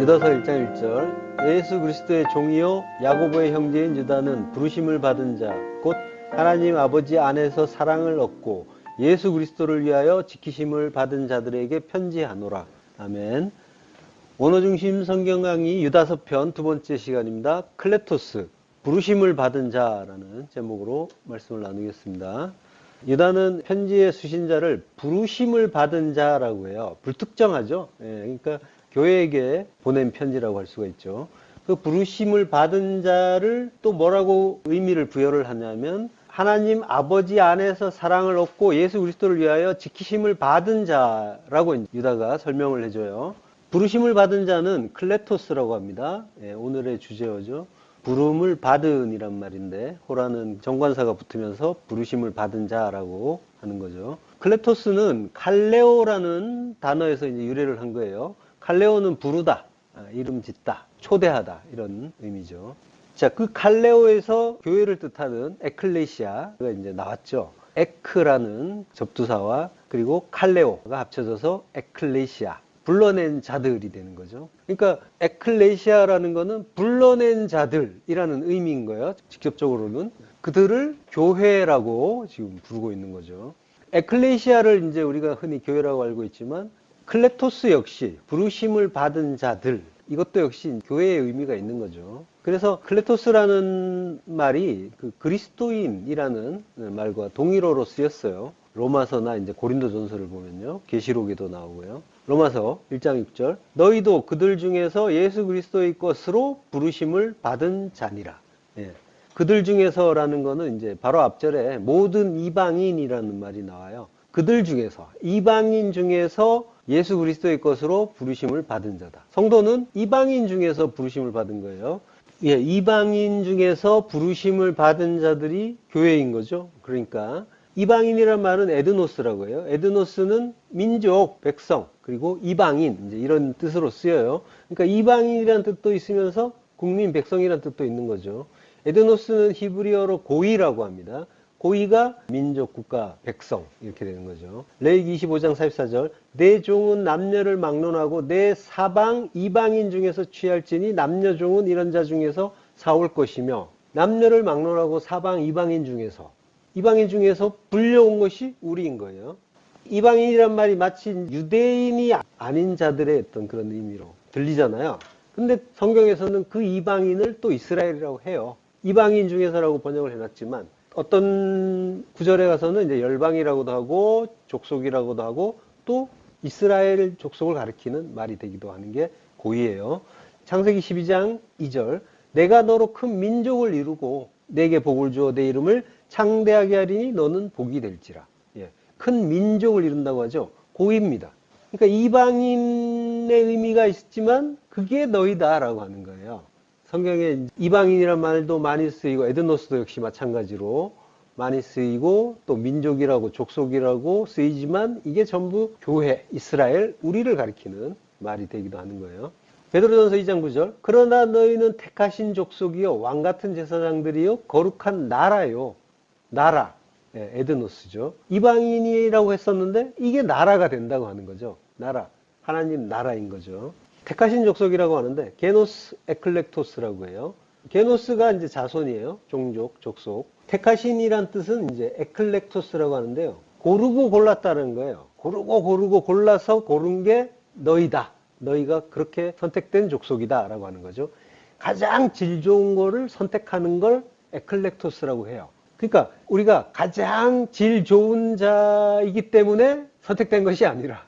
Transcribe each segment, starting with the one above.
유다서 1장 1절 예수 그리스도의 종이요 야고보의 형제인 유다는 부르심을 받은 자 곧 하나님 아버지 안에서 사랑을 얻고 예수 그리스도를 위하여 지키심을 받은 자들에게 편지하노라. 아멘. 원어중심 성경 강의 유다서 편 두 번째 시간입니다. 클레토스, 부르심을 받은 자라는 제목으로 말씀을 나누겠습니다. 유다는 편지의 수신자를 부르심을 받은 자라고 해요. 불특정하죠. 그러니까 교회에게 보낸 편지라고 할 수가 있죠. 그 부르심을 받은 자를 또 뭐라고 의미를 부여를 하냐면 하나님 아버지 안에서 사랑을 얻고 예수 그리스도를 위하여 지키심을 받은 자라고 유다가 설명을 해줘요. 부르심을 받은 자는 클레토스라고 합니다. 오늘의 주제어죠. 부름을 받은 이란 말인데 호라는 정관사가 붙으면서 부르심을 받은 자라고 하는 거죠. 클레토스는 칼레오라는 단어에서 이제 유래를 한 거예요. 칼레오는 부르다, 이름 짓다, 초대하다 이런 의미죠. 자, 그 칼레오에서 교회를 뜻하는 에클레시아가 이제 나왔죠. 에크라는 접두사와 그리고 칼레오가 합쳐져서 에클레시아, 불러낸 자들이 되는 거죠. 그러니까 에클레시아라는 거는 불러낸 자들이라는 의미인 거예요. 직접적으로는 그들을 교회라고 지금 부르고 있는 거죠. 에클레시아를 이제 우리가 흔히 교회라고 알고 있지만 클레토스 역시 부르심을 받은 자들, 이것도 역시 교회의 의미가 있는 거죠. 그래서 클레토스라는 말이 그 그리스도인이라는 말과 동일어로 쓰였어요. 로마서나 이제 고린도전서를 보면요. 계시록에도 나오고요. 로마서 1장 6절 너희도 그들 중에서 예수 그리스도의 것으로 부르심을 받은 자니라. 그들 중에서라는 거는 이제 바로 앞절에 모든 이방인이라는 말이 나와요. 그들 중에서, 이방인 중에서 예수 그리스도의 것으로 부르심을 받은 자다. 성도는 이방인 중에서 부르심을 받은 거예요. 이방인 중에서 부르심을 받은 자들이 교회인 거죠. 그러니까 이방인이란 말은 에드노스라고 해요. 에드노스는 민족, 백성, 그리고 이방인, 이제 이런 뜻으로 쓰여요. 그러니까 이방인이라는 뜻도 있으면서 국민, 백성이라는 뜻도 있는 거죠. 에드노스는 히브리어로 고이라고 합니다. 고이가 민족, 국가, 백성 이렇게 되는 거죠. 레위기 25장 44절 내 종은 남녀를 막론하고 내 사방 이방인 중에서 취할지니 남녀 종은 이런 자 중에서 사올 것이며 남녀를 막론하고 사방 이방인 중에서 불려온 것이 우리인 거예요. 이방인이란 말이 마치 유대인이 아닌 자들의 어떤 그런 의미로 들리잖아요. 근데 성경에서는 그 이방인을 또 이스라엘이라고 해요. 이방인 중에서라고 번역을 해놨지만 어떤 구절에 가서는 이제 열방이라고도 하고 족속이라고도 하고 또 이스라엘 족속을 가리키는 말이 되기도 하는 게 고이예요. 창세기 12장 2절 내가 너로 큰 민족을 이루고 내게 복을 주어 내 이름을 창대하게 하리니 너는 복이 될지라. 큰 민족을 이룬다고 하죠. 고이입니다. 그러니까 이방인의 의미가 있지만 그게 너희다라고 하는 거예요. 성경에 이방인이란 말도 많이 쓰이고 에드노스도 역시 마찬가지로 많이 쓰이고 또 민족이라고 족속이라고 쓰이지만 이게 전부 교회, 이스라엘, 우리를 가리키는 말이 되기도 하는 거예요. 베드로전서 2장 9절 그러나 너희는 택하신 족속이요 왕같은 제사장들이요 거룩한 나라요. 나라, 에드노스죠. 이방인이라고 했었는데 이게 나라가 된다고 하는 거죠. 나라, 하나님 나라인 거죠. 택하신 족속이라고 하는데 게노스 에클렉토스라고 해요. 게노스가 이제 자손이에요. 종족, 족속. 택하신이란 뜻은 이제 에클렉토스라고 하는데요. 고르고 골랐다는 거예요. 고르고 골라서 고른 게 너희다. 너희가 그렇게 선택된 족속이다 라고 하는 거죠. 가장 질 좋은 거를 선택하는 걸 에클렉토스라고 해요. 그러니까 우리가 가장 질 좋은 자이기 때문에 선택된 것이 아니라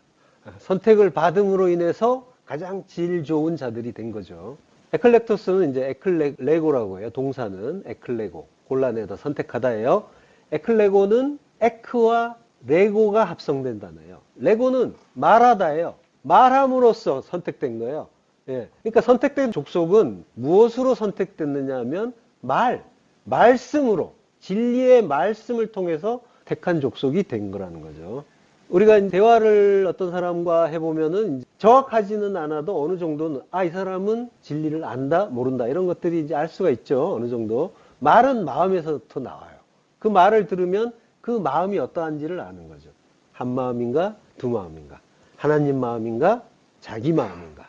선택을 받음으로 인해서 가장 질 좋은 자들이 된 거죠. 에클렉토스는 이제 에클레고라고 해요. 동사는 에클레고, 곤란해서 선택하다예요. 에클레고는 에크와 레고가 합성된 단어예요. 레고는 말하다예요. 말함으로써 선택된 거예요. 그러니까 선택된 족속은 무엇으로 선택됐느냐 하면 말씀으로, 진리의 말씀을 통해서 택한 족속이 된 거라는 거죠. 우리가 대화를 어떤 사람과 해보면은 정확하지는 않아도 어느 정도는 이 사람은 진리를 안다, 모른다 이런 것들이 이제 알 수가 있죠. 어느 정도. 말은 마음에서부터 나와요. 그 말을 들으면 그 마음이 어떠한지를 아는 거죠. 한 마음인가, 두 마음인가, 하나님 마음인가, 자기 마음인가.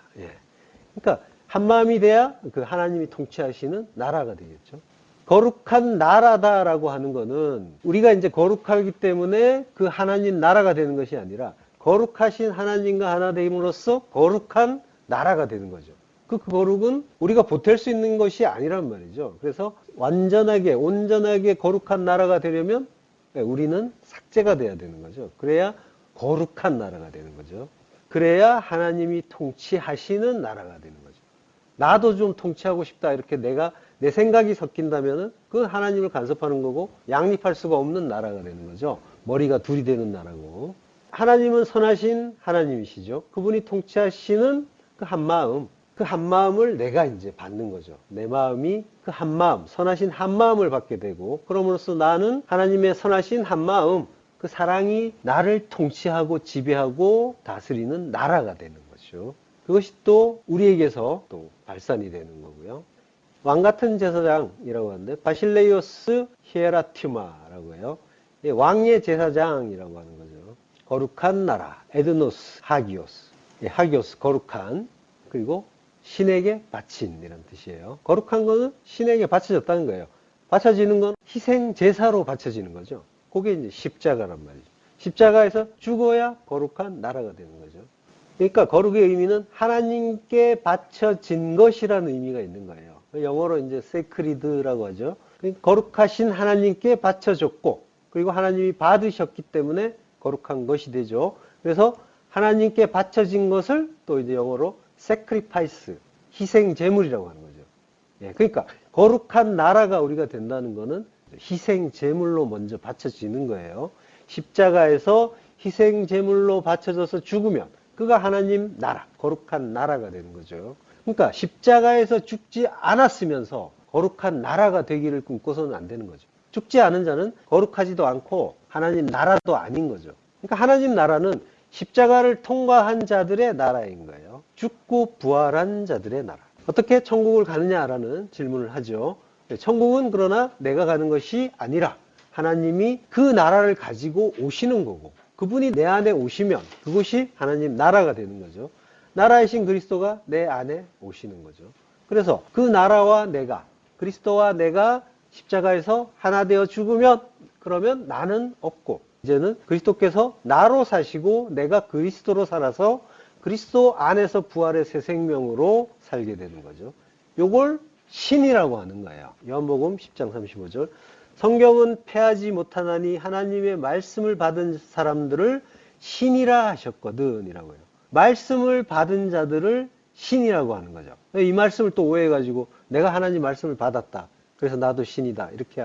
그러니까 한 마음이 돼야 그 하나님이 통치하시는 나라가 되겠죠. 거룩한 나라다라고 하는 거는 우리가 이제 거룩하기 때문에 그 하나님 나라가 되는 것이 아니라 거룩하신 하나님과 하나 되임으로써 거룩한 나라가 되는 거죠. 그 거룩은 우리가 보탤 수 있는 것이 아니란 말이죠. 그래서 완전하게 온전하게 거룩한 나라가 되려면 우리는 삭제가 돼야 되는 거죠. 그래야 거룩한 나라가 되는 거죠. 그래야 하나님이 통치하시는 나라가 되는 거죠. 나도 좀 통치하고 싶다 이렇게 내 생각이 섞인다면 그 하나님을 간섭하는 거고 양립할 수가 없는 나라가 되는 거죠. 머리가 둘이 되는 나라고. 하나님은 선하신 하나님이시죠. 그분이 통치하시는 그 한마음, 그 한마음을 내가 이제 받는 거죠. 내 마음이 그 한마음, 선하신 한마음을 받게 되고, 그러므로써 나는 하나님의 선하신 한마음, 그 사랑이 나를 통치하고 지배하고 다스리는 나라가 되는 거죠. 그것이 또 우리에게서 또 발산이 되는 거고요. 왕 같은 제사장이라고 하는데 바실레이오스 히에라티마라고 해요. 왕의 제사장이라고 하는 거죠. 거룩한 나라, 에드노스, 하기오스. 하기오스, 거룩한, 그리고 신에게 바친 이런 뜻이에요. 거룩한 거는 신에게 바쳐졌다는 거예요. 바쳐지는 건 희생 제사로 바쳐지는 거죠. 그게 이제 십자가란 말이죠. 십자가에서 죽어야 거룩한 나라가 되는 거죠. 그러니까 거룩의 의미는 하나님께 바쳐진 것이라는 의미가 있는 거예요. 영어로 이제 sacred라고 하죠. 거룩하신 하나님께 바쳐졌고, 그리고 하나님이 받으셨기 때문에 거룩한 것이 되죠. 그래서 하나님께 바쳐진 것을 또 이제 영어로 sacrifice, 희생 제물이라고 하는 거죠. 예, 그러니까 거룩한 나라가 우리가 된다는 것은 희생 제물로 먼저 바쳐지는 거예요. 십자가에서 희생 제물로 바쳐져서 죽으면 그가 하나님 나라, 거룩한 나라가 되는 거죠. 그러니까 십자가에서 죽지 않았으면서 거룩한 나라가 되기를 꿈꿔서는 안 되는 거죠. 죽지 않은 자는 거룩하지도 않고 하나님 나라도 아닌 거죠. 그러니까 하나님 나라는 십자가를 통과한 자들의 나라인 거예요. 죽고 부활한 자들의 나라. 어떻게 천국을 가느냐라는 질문을 하죠. 천국은 그러나 내가 가는 것이 아니라 하나님이 그 나라를 가지고 오시는 거고, 그분이 내 안에 오시면 그것이 하나님 나라가 되는 거죠. 나라이신 그리스도가 내 안에 오시는 거죠. 그래서 그 나라와 내가, 그리스도와 내가 십자가에서 하나 되어 죽으면 그러면 나는 없고, 이제는 그리스도께서 나로 사시고 내가 그리스도로 살아서 그리스도 안에서 부활의 새 생명으로 살게 되는 거죠. 요걸 신이라고 하는 거예요. 요한복음 10장 35절. 성경은 패하지 못하나니 하나님의 말씀을 받은 사람들을 신이라 하셨거든 이라고 해요. 말씀을 받은 자들을 신이라고 하는 거죠. 이 말씀을 또 오해해가지고 내가 하나님 말씀을 받았다, 그래서 나도 신이다, 이렇게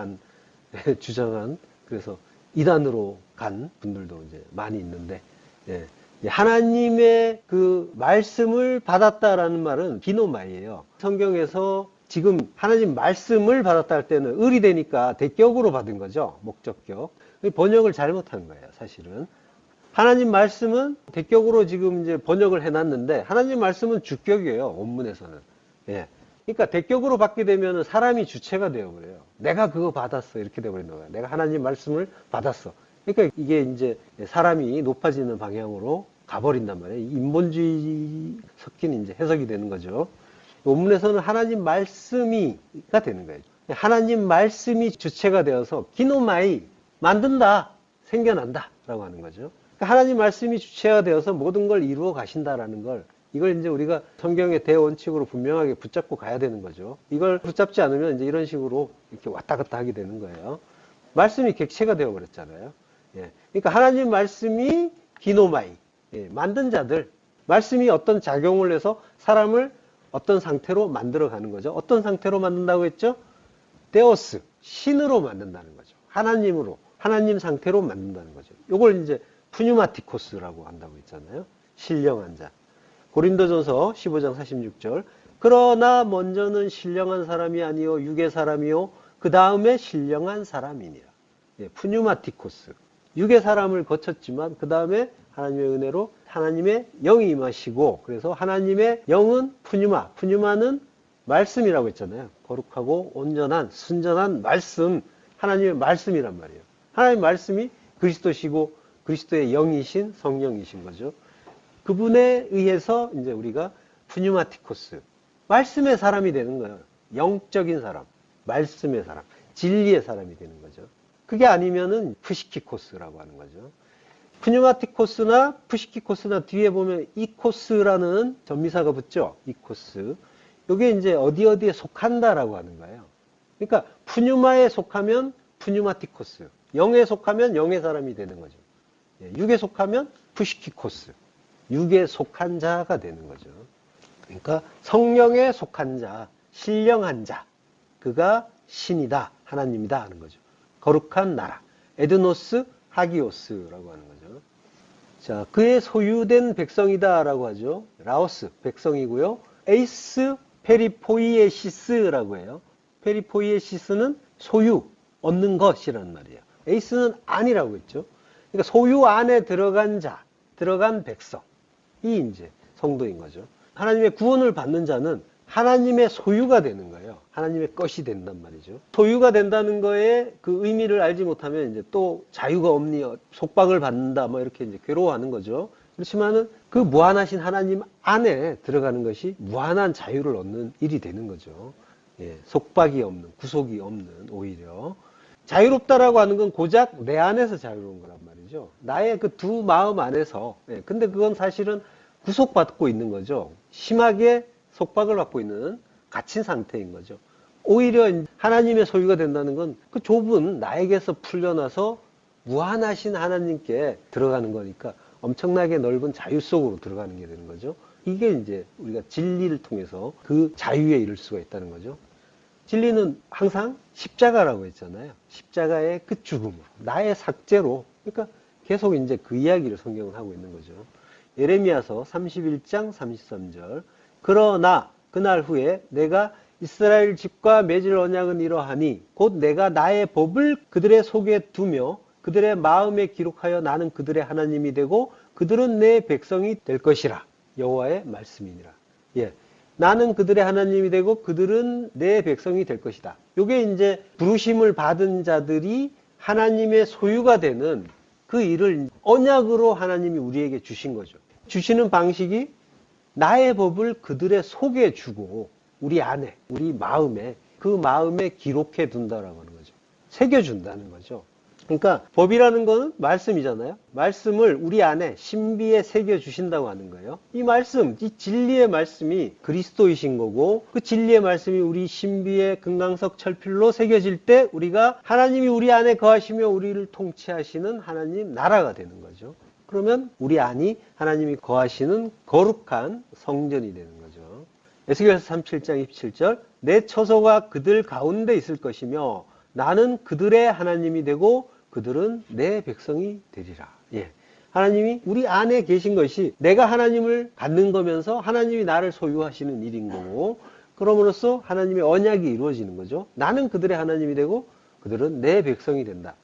주장한, 그래서 이단으로 간 분들도 이제 많이 있는데, 예. 하나님의 그 말씀을 받았다라는 말은 기노마이예요. 성경에서 지금 하나님 말씀을 받았다 할 때는 을이 되니까 대격으로 받은 거죠. 목적격. 번역을 잘못한 거예요, 사실은. 하나님 말씀은 대격으로 지금 이제 번역을 해놨는데, 하나님 말씀은 주격이에요, 원문에서는. 예. 그러니까 대격으로 받게 되면 사람이 주체가 되어버려요. 내가 그거 받았어, 이렇게 되어버리는 거예요. 내가 하나님 말씀을 받았어. 그러니까 이게 이제 사람이 높아지는 방향으로 가버린단 말이에요. 인본주의 섞인 이제 해석이 되는 거죠. 원문에서는 하나님 말씀이가 되는 거예요. 하나님 말씀이 주체가 되어서 기노마이, 만든다, 생겨난다 라고 하는 거죠. 그러니까 하나님 말씀이 주체가 되어서 모든 걸 이루어 가신다라는 걸, 이걸 이제 우리가 성경의 대원칙으로 분명하게 붙잡고 가야 되는 거죠. 이걸 붙잡지 않으면 이제 이런 식으로 이렇게 왔다 갔다 하게 되는 거예요. 말씀이 객체가 되어버렸잖아요. 예. 그러니까 하나님 말씀이 기노마이, 예, 만든 자들, 말씀이 어떤 작용을 해서 사람을 어떤 상태로 만들어가는 거죠. 어떤 상태로 만든다고 했죠? 데오스, 신으로 만든다는 거죠. 하나님으로, 하나님 상태로 만든다는 거죠. 이걸 이제 푸뉴마티코스라고 한다고 했잖아요. 신령한 자. 고린도전서 15장 46절. 그러나 먼저는 신령한 사람이 아니요 육의 사람이요 그 다음에 신령한 사람이니라. 예, 푸뉴마티코스. 육의 사람을 거쳤지만 그 다음에 하나님의 은혜로 하나님의 영이 임하시고, 그래서 하나님의 영은 푸뉴마, 푸뉴마는 말씀이라고 했잖아요. 거룩하고 온전한 순전한 말씀, 하나님의 말씀이란 말이에요. 하나님의 말씀이 그리스도시고 그리스도의 영이신 성령이신 거죠. 그분에 의해서 이제 우리가 푸뉴마티코스. 말씀의 사람이 되는 거예요. 영적인 사람, 말씀의 사람, 진리의 사람이 되는 거죠. 그게 아니면은 푸시키코스라고 하는 거죠. 푸뉴마티코스나 푸시키코스나 뒤에 보면 이코스라는 전미사가 붙죠. 이코스. 이게 이제 어디에 속한다라고 하는 거예요. 그러니까 푸뉴마에 속하면 푸뉴마티코스, 영에 속하면 영의 사람이 되는 거죠. 육에 속하면 푸시키코스, 육에 속한 자가 되는 거죠. 그러니까 성령에 속한 자, 신령한 자, 그가 신이다, 하나님이다 하는 거죠. 거룩한 나라, 에드노스 하기오스라고 하는 거죠. 자, 그의 소유된 백성이다라고 하죠. 라오스 백성이고요. 에이스 페리포이에시스라고 해요. 페리포이에시스는 소유, 얻는 것이란 말이에요. 에이스는 안이라고 했죠. 그러니까 소유 안에 들어간 자, 들어간 백성이 이제 성도인 거죠. 하나님의 구원을 받는 자는 하나님의 소유가 되는 거예요. 하나님의 것이 된단 말이죠. 소유가 된다는 거에 그 의미를 알지 못하면 이제 또 자유가 없니, 속박을 받는다, 뭐 이렇게 이제 괴로워하는 거죠. 그렇지만은 그 무한하신 하나님 안에 들어가는 것이 무한한 자유를 얻는 일이 되는 거죠. 예, 속박이 없는, 구속이 없는, 오히려. 자유롭다라고 하는 건 고작 내 안에서 자유로운 거란 말이죠. 나의 그 두 마음 안에서. 예, 근데 그건 사실은 구속받고 있는 거죠. 심하게 속박을 받고 있는 갇힌 상태인 거죠. 오히려 하나님의 소유가 된다는 건 그 좁은 나에게서 풀려나서 무한하신 하나님께 들어가는 거니까 엄청나게 넓은 자유 속으로 들어가는 게 되는 거죠. 이게 이제 우리가 진리를 통해서 그 자유에 이를 수가 있다는 거죠. 진리는 항상 십자가라고 했잖아요. 십자가의 그 죽음으로, 나의 삭제로. 그러니까 계속 이제 그 이야기를 성경은 하고 있는 거죠. 예레미야서 31장 33절. 그러나 그날 후에 내가 이스라엘 집과 맺을 언약은 이러하니 곧 내가 나의 법을 그들의 속에 두며 그들의 마음에 기록하여 나는 그들의 하나님이 되고 그들은 내 백성이 될 것이라. 여호와의 말씀이니라. 예. 나는 그들의 하나님이 되고 그들은 내 백성이 될 것이다. 이게 이제 부르심을 받은 자들이 하나님의 소유가 되는 그 일을 언약으로 하나님이 우리에게 주신 거죠. 주시는 방식이 나의 법을 그들의 속에 주고 우리 안에, 우리 마음에, 그 마음에 기록해 둔다라고 하는 거죠. 새겨준다는 거죠. 그러니까 법이라는 거는 말씀이잖아요. 말씀을 우리 안에 신비에 새겨주신다고 하는 거예요. 이 말씀, 이 진리의 말씀이 그리스도이신 거고 그 진리의 말씀이 우리 신비의 금강석 철필로 새겨질 때 우리가 하나님이 우리 안에 거하시며 우리를 통치하시는 하나님 나라가 되는 거죠. 그러면 우리 안이 하나님이 거하시는 거룩한 성전이 되는 거죠. 에스겔서 37장 27절 내 처소가 그들 가운데 있을 것이며 나는 그들의 하나님이 되고 그들은 내 백성이 되리라. 예. 하나님이 우리 안에 계신 것이 내가 하나님을 갖는 거면서 하나님이 나를 소유하시는 일인 거고 그럼으로써 하나님의 언약이 이루어지는 거죠. 나는 그들의 하나님이 되고 그들은 내 백성이 된다.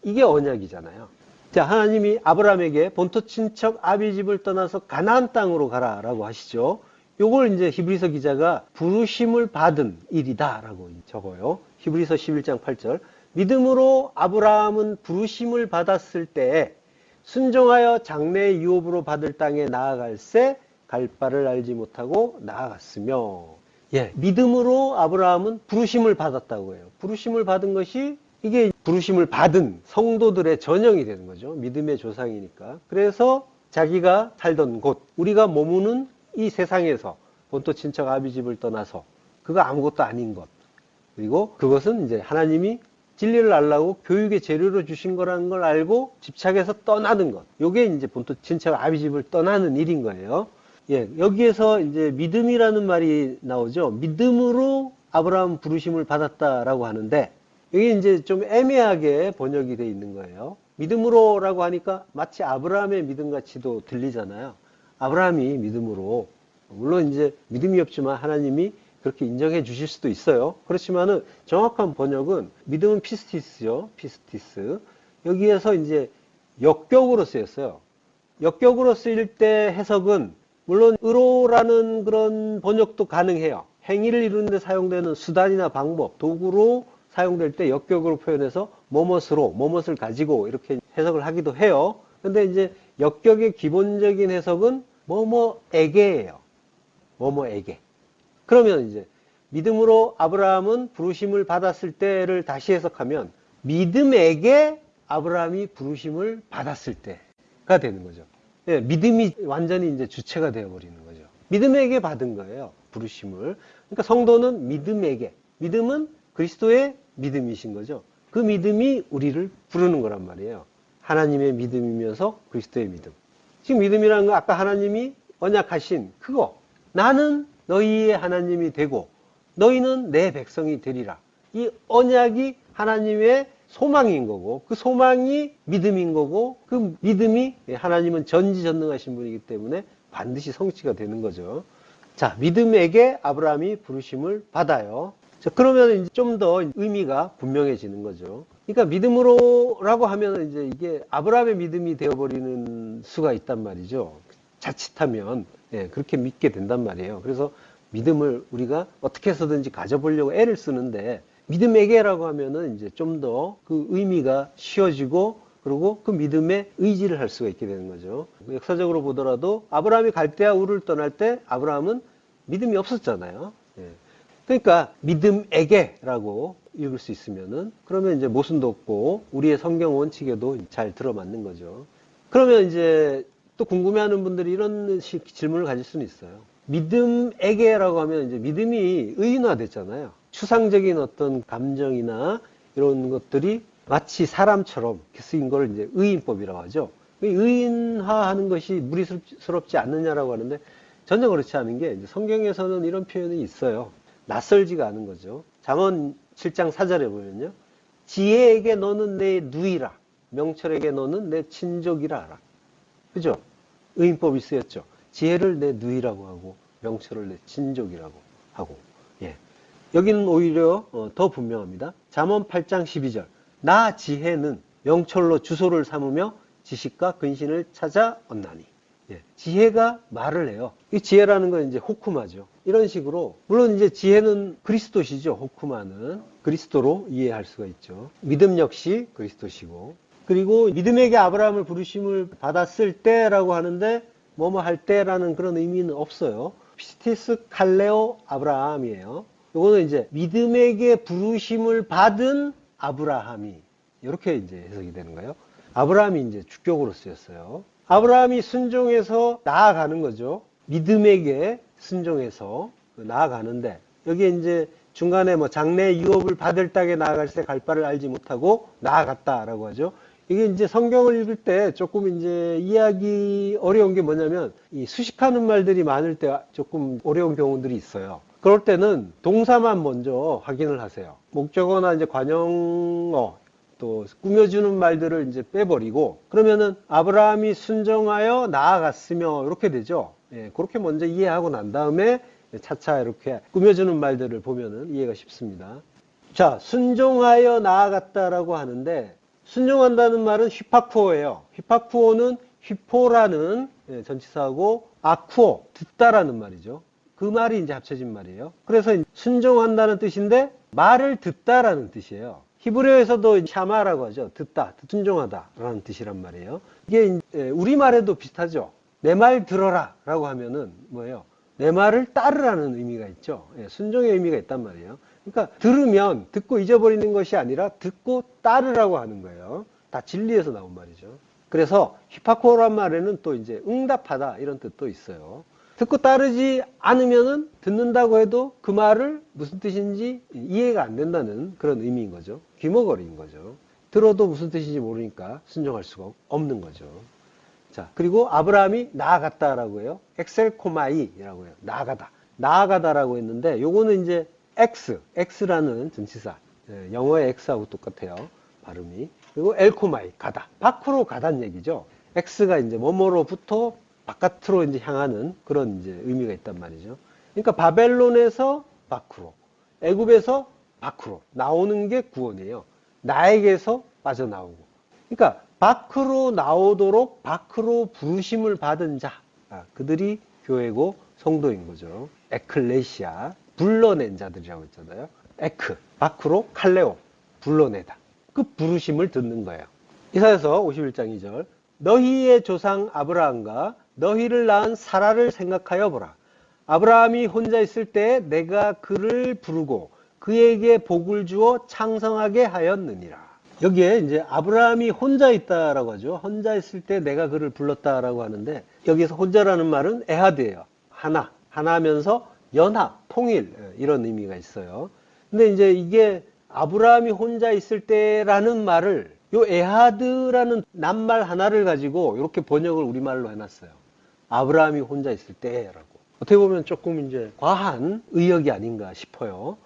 이게 언약이잖아요. 자, 하나님이 아브라함에게 본토 친척 아비집을 떠나서 가나안 땅으로 가라라고 하시죠. 요걸 이제 히브리서 기자가 부르심을 받은 일이다라고 적어요. 히브리서 11장 8절. 믿음으로 아브라함은 부르심을 받았을 때에 순종하여 장래의 유업으로 받을 땅에 나아갈새 갈 바를 알지 못하고 나아갔으며. 예, 믿음으로 아브라함은 부르심을 받았다고 해요. 부르심을 받은 것이 이게 부르심을 받은 성도들의 전형이 되는 거죠. 믿음의 조상이니까. 그래서 자기가 살던 곳, 우리가 머무는 이 세상에서 본토 친척 아비집을 떠나서 그거 아무것도 아닌 것. 그리고 그것은 이제 하나님이 진리를 알라고 교육의 재료로 주신 거라는 걸 알고 집착해서 떠나는 것. 요게 이제 본토 친척 아비집을 떠나는 일인 거예요. 예, 여기에서 이제 믿음이라는 말이 나오죠. 믿음으로 아브라함 부르심을 받았다라고 하는데 여기 이제 좀 애매하게 번역이 되어 있는 거예요. 믿음으로라고 하니까 마치 아브라함의 믿음같이도 들리잖아요. 아브라함이 믿음으로, 물론 이제 믿음이 없지만 하나님이 그렇게 인정해 주실 수도 있어요. 그렇지만은 정확한 번역은 믿음은 피스티스죠. 피스티스. 여기에서 이제 역격으로 쓰였어요. 역격으로 쓰일 때 해석은 물론 의로라는 그런 번역도 가능해요. 행위를 이루는 데 사용되는 수단이나 방법, 도구로 사용될 때 역격으로 표현해서 뭐뭇으로, 뭐뭇을 가지고 이렇게 해석을 하기도 해요. 근데 이제 역격의 기본적인 해석은 뭐뭐에게예요. 뭐뭐에게. 그러면 이제 믿음으로 아브라함은 부르심을 받았을 때를 다시 해석하면 믿음에게 아브라함이 부르심을 받았을 때가 되는 거죠. 예, 믿음이 완전히 이제 주체가 되어버리는 거죠. 믿음에게 받은 거예요. 부르심을. 그러니까 성도는 믿음에게. 믿음은 그리스도의 믿음이신 거죠. 그 믿음이 우리를 부르는 거란 말이에요. 하나님의 믿음이면서 그리스도의 믿음. 지금 믿음이라는 건 아까 하나님이 언약하신 그거. 나는 너희의 하나님이 되고 너희는 내 백성이 되리라. 이 언약이 하나님의 소망인 거고 그 소망이 믿음인 거고 그 믿음이 하나님은 전지전능하신 분이기 때문에 반드시 성취가 되는 거죠. 자, 믿음에게 아브라함이 부르심을 받아요. 자, 그러면 이제 좀 더 의미가 분명해지는 거죠. 그러니까 믿음으로라고 하면 이제 이게 아브라함의 믿음이 되어버리는 수가 있단 말이죠. 자칫하면 그렇게 믿게 된단 말이에요. 그래서 믿음을 우리가 어떻게 해서든지 가져보려고 애를 쓰는데 믿음에게라고 하면은 이제 좀 더 그 의미가 쉬워지고 그리고 그 믿음에 의지를 할 수가 있게 되는 거죠. 역사적으로 보더라도 아브라함이 갈대아 우르를 떠날 때 아브라함은 믿음이 없었잖아요. 그러니까 믿음에게라고 읽을 수 있으면은 그러면 이제 모순도 없고 우리의 성경 원칙에도 잘 들어맞는 거죠. 그러면 이제 또 궁금해하는 분들이 이런 질문을 가질 수는 있어요. 믿음에게라고 하면 이제 믿음이 의인화됐잖아요. 추상적인 어떤 감정이나 이런 것들이 마치 사람처럼 쓰인 걸 이제 의인법이라고 하죠. 의인화하는 것이 무리스럽지 않느냐라고 하는데 전혀 그렇지 않은 게 이제 성경에서는 이런 표현이 있어요. 낯설지가 않은 거죠. 잠언 7장 4절에 보면요. 지혜에게 너는 내 누이라. 명철에게 너는 내 친족이라 하라. 그죠? 의인법이 쓰였죠. 지혜를 내 누이라고 하고 명철을 내 친족이라고 하고. 예. 여기는 오히려 더 분명합니다. 잠언 8장 12절. 나 지혜는 명철로 주소를 삼으며 지식과 근신을 찾아 얻나니. 예. 지혜가 말을 해요. 이 지혜라는 건 이제 호쿠마죠. 이런 식으로 물론 이제 지혜는 그리스도시죠. 호쿠마는 그리스도로 이해할 수가 있죠. 믿음 역시 그리스도시고 그리고 믿음에게 아브라함을 부르심을 받았을 때라고 하는데 뭐뭐 할 때라는 그런 의미는 없어요. 피스티스 칼레오 아브라함이에요. 요거는 이제 믿음에게 부르심을 받은 아브라함이 이렇게 이제 해석이 되는 거예요. 아브라함이 이제 주격으로 쓰였어요. 아브라함이 순종해서 나아가는 거죠. 믿음에게 순종해서 나아가는데 여기에 이제 중간에 뭐 장래 유업을 받을 땅에 나아갈 때 갈 바를 알지 못하고 나아갔다라고 하죠. 이게 이제 성경을 읽을 때 조금 이제 이해하기 어려운 게 뭐냐면 이 수식하는 말들이 많을 때 조금 어려운 경우들이 있어요. 그럴 때는 동사만 먼저 확인을 하세요. 목적어나 이제 관용어 또 꾸며주는 말들을 이제 빼버리고 그러면은 아브라함이 순종하여 나아갔으며 이렇게 되죠. 예, 그렇게 먼저 이해하고 난 다음에 차차 이렇게 꾸며주는 말들을 보면은 이해가 쉽습니다. 자, 순종하여 나아갔다라고 하는데 순종한다는 말은 휘파쿠오예요. 휘파쿠오는 휘포라는 전치사하고 아쿠오, 듣다라는 말이죠. 그 말이 이제 합쳐진 말이에요. 그래서 순종한다는 뜻인데 말을 듣다라는 뜻이에요. 히브리어에서도 샤마라고 하죠. 듣다, 순종하다라는 뜻이란 말이에요. 이게 우리말에도 비슷하죠. 내 말 들어라 라고 하면은 뭐예요? 내 말을 따르라는 의미가 있죠. 순종의 의미가 있단 말이에요. 그러니까 들으면 듣고 잊어버리는 것이 아니라 듣고 따르라고 하는 거예요. 다 진리에서 나온 말이죠. 그래서 히파코란 말에는 또 이제 응답하다 이런 뜻도 있어요. 듣고 따르지 않으면은 듣는다고 해도 그 말을 무슨 뜻인지 이해가 안 된다는 그런 의미인 거죠. 귀머거리인 거죠. 들어도 무슨 뜻인지 모르니까 순종할 수가 없는 거죠. 자, 그리고 아브라함이 나아갔다라고 해요. 엑셀코마이라고 해요. 나아가다. 나아가다라고 했는데 요거는 이제 X라는 전치사. 영어의 X하고 똑같아요. 발음이. 그리고 엘코마이, 가다. 밖으로 가다는 얘기죠. X가 이제 뭐뭐로부터 바깥으로 이제 향하는 그런 이제 의미가 있단 말이죠. 그러니까 바벨론에서 밖으로, 애굽에서 밖으로 나오는 게 구원이에요. 나에게서 빠져나오고. 그러니까 밖으로 나오도록 밖으로 부르심을 받은 자, 그들이 교회고 성도인 거죠. 에클레시아, 불러낸 자들이라고 했잖아요. 에크, 밖으로 칼레오, 불러내다. 그 부르심을 듣는 거예요. 이사야서 51장 2절. 너희의 조상 아브라함과 너희를 낳은 사라를 생각하여 보라. 아브라함이 혼자 있을 때 내가 그를 부르고 그에게 복을 주어 창성하게 하였느니라. 여기에 이제 아브라함이 혼자 있다라고 하죠. 혼자 있을 때 내가 그를 불렀다라고 하는데, 여기서 혼자라는 말은 에하드예요. 하나면서 연합, 통일, 이런 의미가 있어요. 근데 이제 이게 아브라함이 혼자 있을 때라는 말을 요 에하드라는 낱말 하나를 가지고 이렇게 번역을 우리말로 해놨어요. 아브라함이 혼자 있을 때라고. 어떻게 보면 조금 이제 과한 의역이 아닌가 싶어요.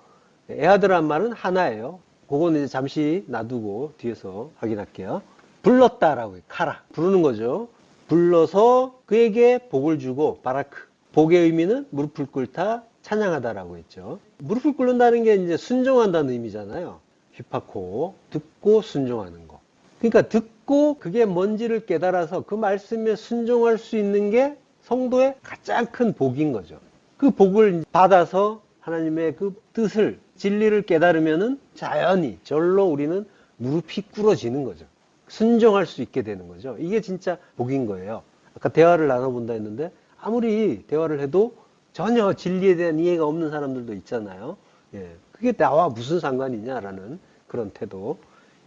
에하드란 말은 하나예요. 그거는 이제 잠시 놔두고 뒤에서 확인할게요. 불렀다라고 해요. 카라. 부르는 거죠. 불러서 그에게 복을 주고, 바라크. 복의 의미는 무릎을 꿇다, 찬양하다라고 했죠. 무릎을 꿇는다는 게 이제 순종한다는 의미잖아요. 휘파코. 듣고 순종하는 거. 그러니까 듣고 그게 뭔지를 깨달아서 그 말씀에 순종할 수 있는 게 성도의 가장 큰 복인 거죠. 그 복을 받아서 하나님의 그 뜻을, 진리를 깨달으면은 자연히 절로 우리는 무릎이 꿇어지는 거죠. 순종할 수 있게 되는 거죠. 이게 진짜 복인 거예요. 아까 대화를 나눠본다 했는데 아무리 대화를 해도 전혀 진리에 대한 이해가 없는 사람들도 있잖아요. 예, 그게 나와 무슨 상관이냐라는 그런 태도.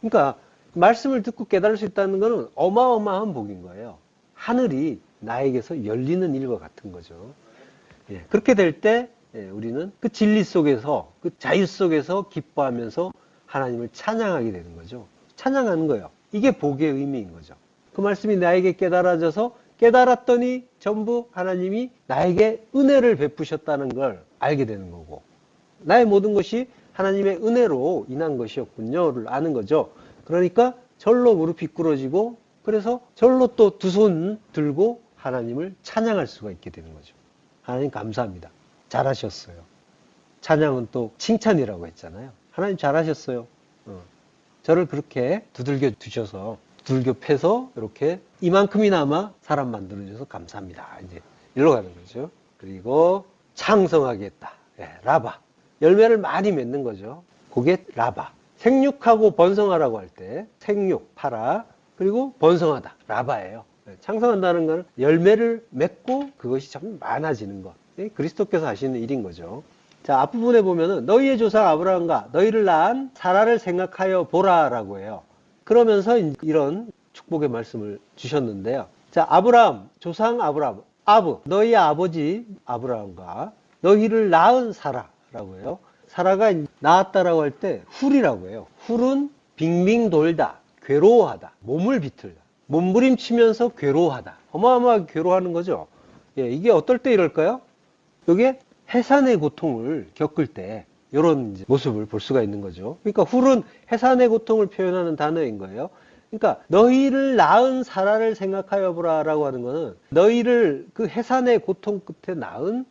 그러니까 말씀을 듣고 깨달을 수 있다는 것은 어마어마한 복인 거예요. 하늘이 나에게서 열리는 일과 같은 거죠. 예, 그렇게 될 때 우리는 그 진리 속에서, 그 자유 속에서 기뻐하면서 하나님을 찬양하게 되는 거죠. 찬양하는 거예요. 이게 복의 의미인 거죠. 그 말씀이 나에게 깨달아져서 깨달았더니 전부 하나님이 나에게 은혜를 베푸셨다는 걸 알게 되는 거고, 나의 모든 것이 하나님의 은혜로 인한 것이었군요를 아는 거죠. 그러니까 절로 무릎이 꿇어지고, 그래서 절로 또 두 손 들고 하나님을 찬양할 수가 있게 되는 거죠. 하나님 감사합니다. 잘하셨어요. 찬양은 또 칭찬이라고 했잖아요. 하나님 잘하셨어요. 저를 그렇게 두들겨 두셔서, 두들겨 패서 이렇게 이만큼이나마 사람 만들어줘서 감사합니다. 이제 일로 가는 거죠. 그리고 창성하게 했다. 라바. 열매를 많이 맺는 거죠. 그게 라바. 생육하고 번성하라고 할 때 생육, 파라, 그리고 번성하다, 라바예요. 창성한다는 것은 열매를 맺고 그것이 참 많아지는 것. 그리스도께서 하시는 일인 거죠. 자, 앞부분에 보면은 너희의 조상 아브라함과 너희를 낳은 사라를 생각하여 보라라고 해요. 그러면서 이런 축복의 말씀을 주셨는데요. 자, 아브라함, 조상 아브라함, 너희의 아버지 아브라함과 너희를 낳은 사라라고 해요. 사라가 낳았다라고 할 때 훌이라고 해요. 훌은 빙빙 돌다, 괴로워하다, 몸을 비틀다, 몸부림치면서 괴로워하다. 어마어마하게 괴로워하는 거죠. 예, 이게 어떨 때 이럴까요? 이게 해산의 고통을 겪을 때 이런 모습을 볼 수가 있는 거죠. 그러니까 훌은 해산의 고통을 표현하는 단어인 거예요. 그러니까 너희를 낳은 사라를 생각하여 보라라고 하는 거는 너희를 그 해산의 고통 끝에 낳은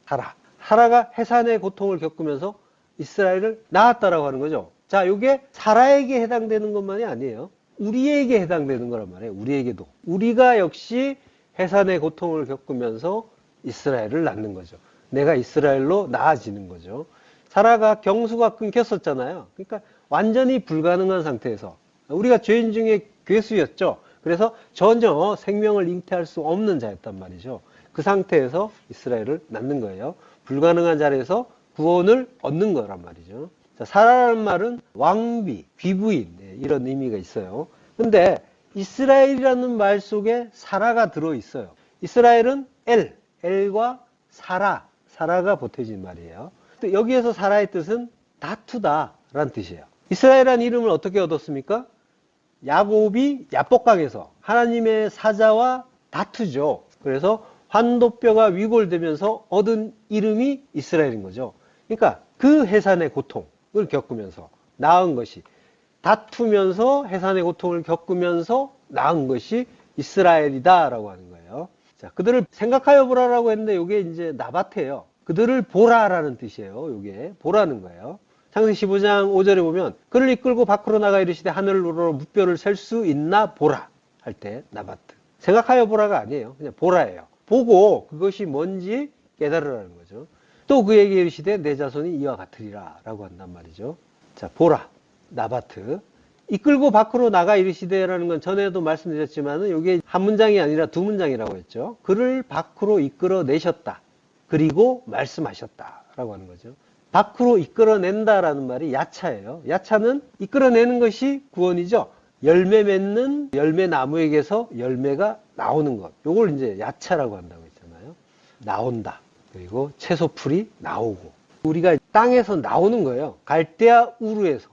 사라가 해산의 고통을 겪으면서 이스라엘을 낳았다라고 하는 거죠. 자, 이게 사라에게 해당되는 것만이 아니에요. 우리에게 해당되는 거란 말이에요. 우리에게도. 우리가 역시 해산의 고통을 겪으면서 이스라엘을 낳는 거죠. 내가 이스라엘로 나아지는 거죠. 사라가 경수가 끊겼었잖아요. 그러니까 완전히 불가능한 상태에서, 우리가 죄인 중에 괴수였죠. 그래서 전혀 생명을 잉태할 수 없는 자였단 말이죠. 그 상태에서 이스라엘을 낳는 거예요. 불가능한 자리에서 구원을 얻는 거란 말이죠. 자, 사라라는 말은 왕비, 귀부인, 이런 의미가 있어요. 근데 이스라엘이라는 말 속에 사라가 들어있어요. 이스라엘은 엘과 사라가 보태진 말이에요. 여기에서 사라의 뜻은 다투다 라는 뜻이에요. 이스라엘이라는 이름을 어떻게 얻었습니까? 야곱이 야복강에서 하나님의 사자와 다투죠. 그래서 환도뼈가 위골되면서 얻은 이름이 이스라엘인 거죠. 그러니까 그 해산의 고통을 겪으면서 낳은 것이, 다투면서 해산의 고통을 겪으면서 낳은 것이 이스라엘이다라고 하는 거예요. 자, 그들을 생각하여 보라라고 했는데 이게 이제 나바테예요. 그들을 보라라는 뜻이에요. 이게 보라는 거예요. 창세기 15장 5절에 보면 그를 이끌고 밖으로 나가 이르시되 하늘로 무뼈를 셀 수 있나 보라 할 때 나바트. 생각하여 보라가 아니에요. 그냥 보라예요. 보고 그것이 뭔지 깨달으라는 거죠. 또 그에게 이르시되 내 자손이 이와 같으리라 라고 한단 말이죠. 자, 보라, 나바트. 이끌고 밖으로 나가 이르시되라는 건 전에도 말씀드렸지만은 이게 한 문장이 아니라 두 문장이라고 했죠. 그를 밖으로 이끌어 내셨다. 그리고 말씀하셨다라고 하는 거죠. 밖으로 이끌어낸다라는 말이 야차예요. 야차는 이끌어내는 것이 구원이죠. 열매 맺는 열매 나무에게서 열매가 나오는 것. 요걸 이제 야차라고 한다고 했잖아요. 나온다. 그리고 채소풀이 나오고. 우리가 땅에서 나오는 거예요. 갈대아 우르에서,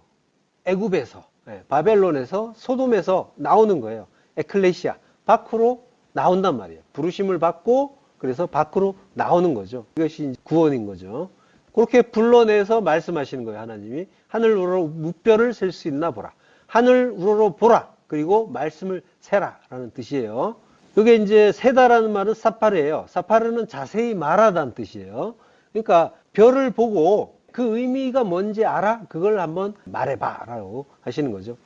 애굽에서, 바벨론에서, 소돔에서 나오는 거예요. 에클레시아. 밖으로 나온단 말이에요. 부르심을 받고 그래서 밖으로 나오는 거죠. 이것이 구원인 거죠. 그렇게 불러내서 말씀하시는 거예요. 하나님이. 하늘 우러러 무뼈를 셀 수 있나 보라. 하늘 우러러 보라. 그리고 말씀을 세라 라는 뜻이에요. 이게 이제 세다라는 말은 사파르예요. 사파르는 자세히 말하다는 뜻이에요. 그러니까 별을 보고 그 의미가 뭔지 알아? 그걸 한번 말해봐 라고 하시는 거죠.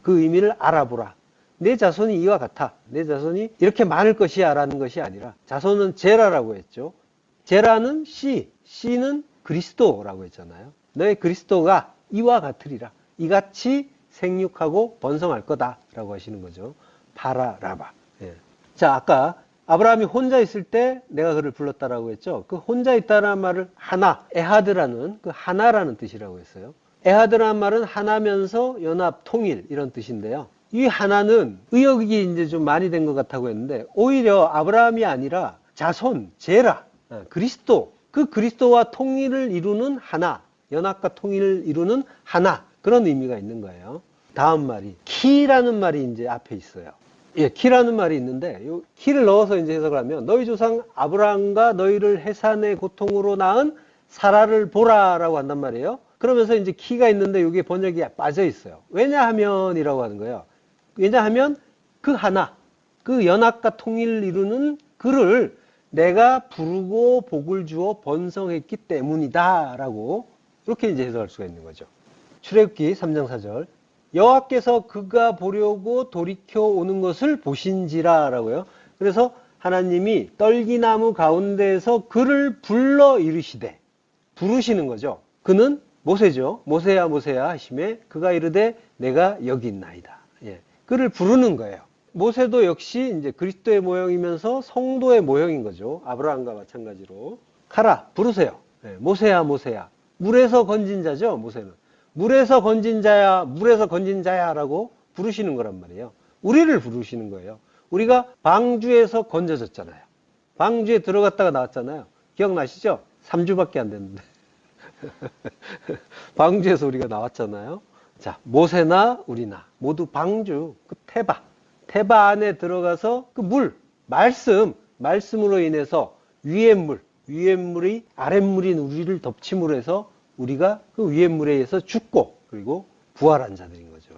그 의미를 알아보라. 내 자손이 이와 같아. 내 자손이 이렇게 많을 것이야 라는 것이 아니라, 자손은 제라라고 했죠. 제라는 씨는 그리스도라고 했잖아요. 너의 그리스도가 이와 같으리라. 이같이 생육하고 번성할 거다라고 하시는 거죠. 파라라바. 예. 자, 아까 아브라함이 혼자 있을 때 내가 그를 불렀다라고 했죠. 그 혼자 있다라는 말을 하나, 에하드라는 그 하나라는 뜻이라고 했어요. 에하드라는 말은 하나면서 연합, 통일 이런 뜻인데요. 이 하나는 의역이 이제 좀 많이 된 것 같다고 했는데, 오히려 아브라함이 아니라 자손, 제라, 그리스도, 그 그리스도와 통일을 이루는 하나, 연합과 통일을 이루는 하나, 그런 의미가 있는 거예요. 다음 말이 키라는 말이 이제 앞에 있어요. 예, 키라는 말이 있는데, 요 키를 넣어서 이제 해석을 하면, 너희 조상 아브라함과 너희를 해산의 고통으로 낳은 사라를 보라라고 한단 말이에요. 그러면서 이제 키가 있는데 이게 번역이 빠져 있어요. 왜냐하면이라고 하는 거예요. 왜냐하면 그 하나, 그 연합과 통일을 이루는 그를 내가 부르고 복을 주어 번성했기 때문이다 라고 이렇게 이제 해석할 수가 있는 거죠. 출애굽기 3장 4절, 여호와께서 그가 보려고 돌이켜 오는 것을 보신지라 라고요. 그래서 하나님이 떨기나무 가운데에서 그를 불러 이르시되, 부르시는 거죠. 그는 모세죠. 모세야 모세야 하시매 그가 이르되 내가 여기 있나이다. 예, 그를 부르는 거예요. 모세도 역시 이제 그리스도의 모형이면서 성도의 모형인 거죠. 아브라함과 마찬가지로. 가라, 부르세요. 예, 모세야 모세야. 물에서 건진 자죠. 모세는 물에서 건진 자야, 물에서 건진 자야 라고 부르시는 거란 말이에요. 우리를 부르시는 거예요. 우리가 방주에서 건져졌잖아요. 방주에 들어갔다가 나왔잖아요. 기억나시죠? 3주밖에 안 됐는데 방주에서 우리가 나왔잖아요. 자, 모세나 우리나 모두 방주, 그 테바 안에 들어가서 그 물, 말씀으로 인해서 위의 물이 아랫물인 우리를 덮침으로 해서 우리가 그 위의 물에 의해서 죽고 그리고 부활한 자들인 거죠.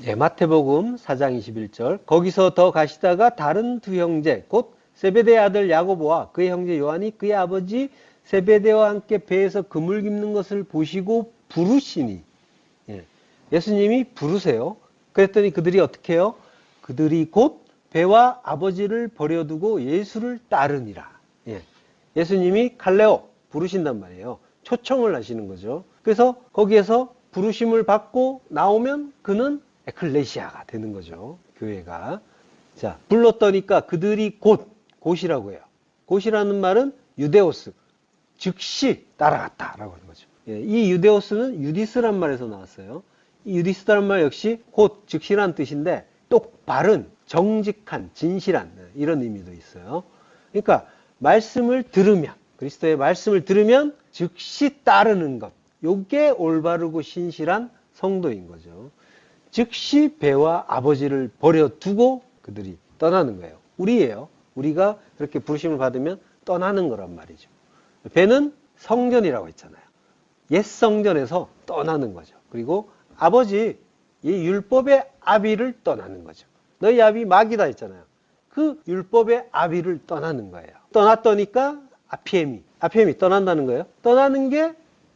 예, 마태복음 4장 21절, 거기서 더 가시다가 다른 두 형제 곧 세베대의 아들 야고보와 그의 형제 요한이 그의 아버지 세베대와 함께 배에서 그물 깁는 것을 보시고 부르시니, 예, 예수님이 부르세요. 그랬더니 그들이 어떻게 해요? 그들이 곧 배와 아버지를 버려두고 예수를 따르니라. 예, 예수님이 칼레오 부르신단 말이에요. 초청을 하시는 거죠. 그래서 거기에서 부르심을 받고 나오면 그는 에클레시아가 되는 거죠. 교회가. 자, 불렀더니까 그들이 곧이라고 해요. 곧이라는 말은 유데오스, 즉시 따라갔다라고 하는 거죠. 예, 이 유데오스는 유디스란 말에서 나왔어요. 이 유디스라는 말 역시 곧, 즉시란 뜻인데 똑바른, 정직한, 진실한 이런 의미도 있어요. 그러니까 말씀을 들으면, 그리스도의 말씀을 들으면 즉시 따르는 것, 요게 올바르고 신실한 성도인 거죠. 즉시 배와 아버지를 버려두고 그들이 떠나는 거예요. 우리예요. 우리가 그렇게 부르심을 받으면 떠나는 거란 말이죠. 배는 성전이라고 했잖아요. 옛 성전에서 떠나는 거죠. 그리고 아버지, 이 율법의 아비를 떠나는 거죠. 너희 아비 마귀다 했잖아요. 그 율법의 아비를 떠나는 거예요. 떠났더니까 아피엠이 떠난다는 거예요. 떠나는 게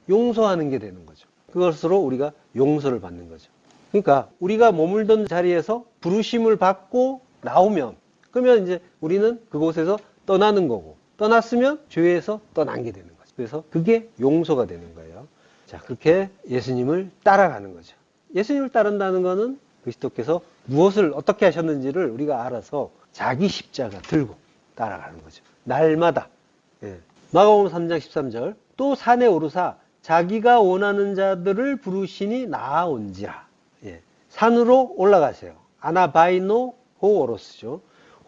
용서하는 게 되는 거죠. 그것으로 우리가 용서를 받는 거죠. 그러니까 우리가 머물던 자리에서 부르심을 받고 나오면, 그러면 이제 우리는 그곳에서 떠나는 거고, 떠났으면 죄에서 떠난 게 되는 거죠. 그래서 그게 용서가 되는 거예요. 자, 그렇게 예수님을 따라가는 거죠. 예수님을 따른다는 거는 그리스도께서 무엇을 어떻게 하셨는지를 우리가 알아서 자기 십자가 들고 따라가는 거죠. 날마다. 예. 마가복음 3장 13절 또 산에 오르사 자기가 원하는 자들을 부르시니 나아온지라. 예. 산으로 올라가세요. 아나바이노 호오로스죠.